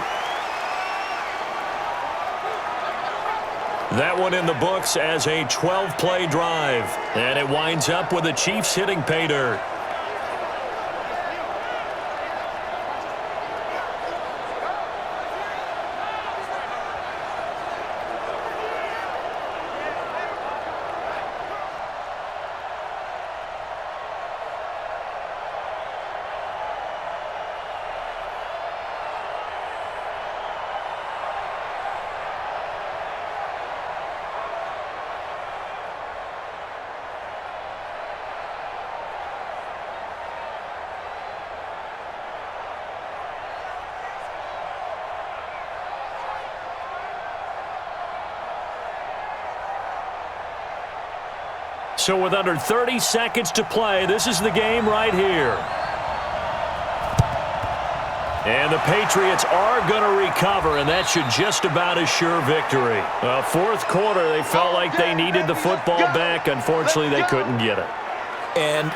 That one in the books as a 12-play drive. And it winds up with the Chiefs hitting pay dirt. So with under 30 seconds to play, this is the game right here. And the Patriots are going to recover, and that should just about assure victory. Fourth quarter, they felt like they needed the football back. Unfortunately, they couldn't get it. And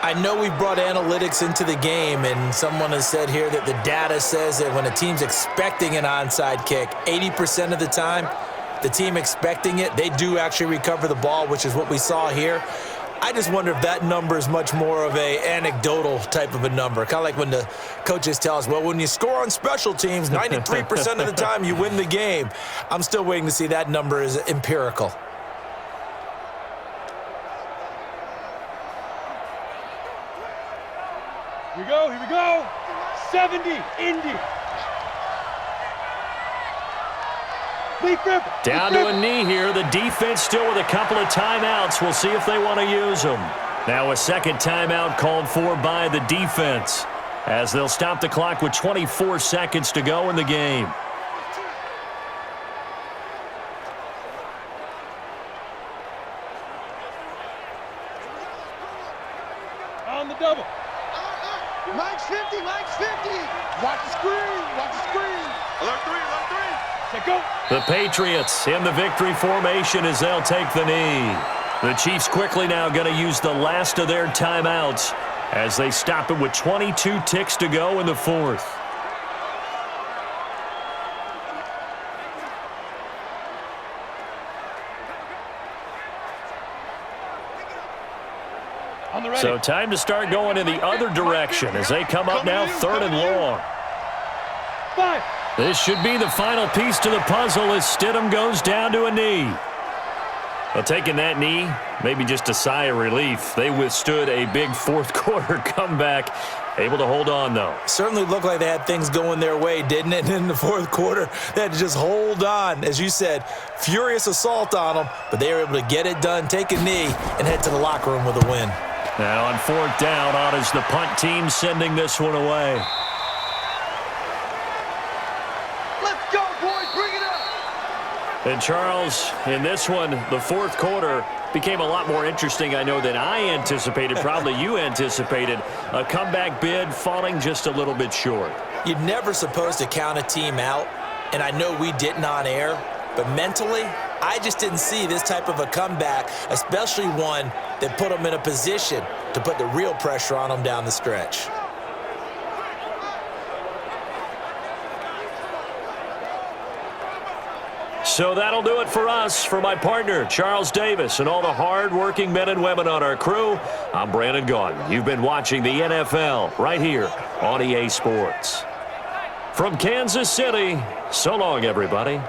I know we've brought analytics into the game, and someone has said here that the data says that when a team's expecting an onside kick, 80% of the time, the team expecting it, they do actually recover the ball, which is what we saw here. I just wonder if that number is much more of a anecdotal type of a number. Kind of like when the coaches tell us, well, when you score on special teams, 93% of the time you win the game. I'm still waiting to see that number is empirical. Here we go. 70, Indy. Down to a knee here. The defense still with a couple of timeouts. We'll see if they want to use them. Now a second timeout called for by the defense, as they'll stop the clock with 24 seconds to go in the game. On the double. Mike's 50, Mike's 50. Watch the screen, watch the screen. Alert 3, alert 3. Go. The Patriots in the victory formation as they'll take the knee. The Chiefs quickly now going to use the last of their timeouts as they stop it with 22 ticks to go in the fourth. On the ready. So time to start going in the other direction as they come up now 3rd and long. 5. This should be the final piece to the puzzle as Stidham goes down to a knee. Well, taking that knee, maybe just a sigh of relief. They withstood a big fourth quarter comeback. Able to hold on, though. Certainly looked like they had things going their way, didn't it? And in the fourth quarter, they had to just hold on. As you said, furious assault on them, but they were able to get it done, take a knee, and head to the locker room with a win. Now on 4th down, on is the punt team sending this one away. Let's go, boys. Bring it up. And Charles, in this one, the fourth quarter became a lot more interesting, I know, than I anticipated. Probably you anticipated. A comeback bid falling just a little bit short. You're never supposed to count a team out, and I know we didn't on air, but mentally, I just didn't see this type of a comeback, especially one that put them in a position to put the real pressure on them down the stretch. So that'll do it for us. For my partner, Charles Davis, and all the hard-working men and women on our crew, I'm Brandon Gaudin. You've been watching the NFL right here on EA Sports. From Kansas City, so long, everybody.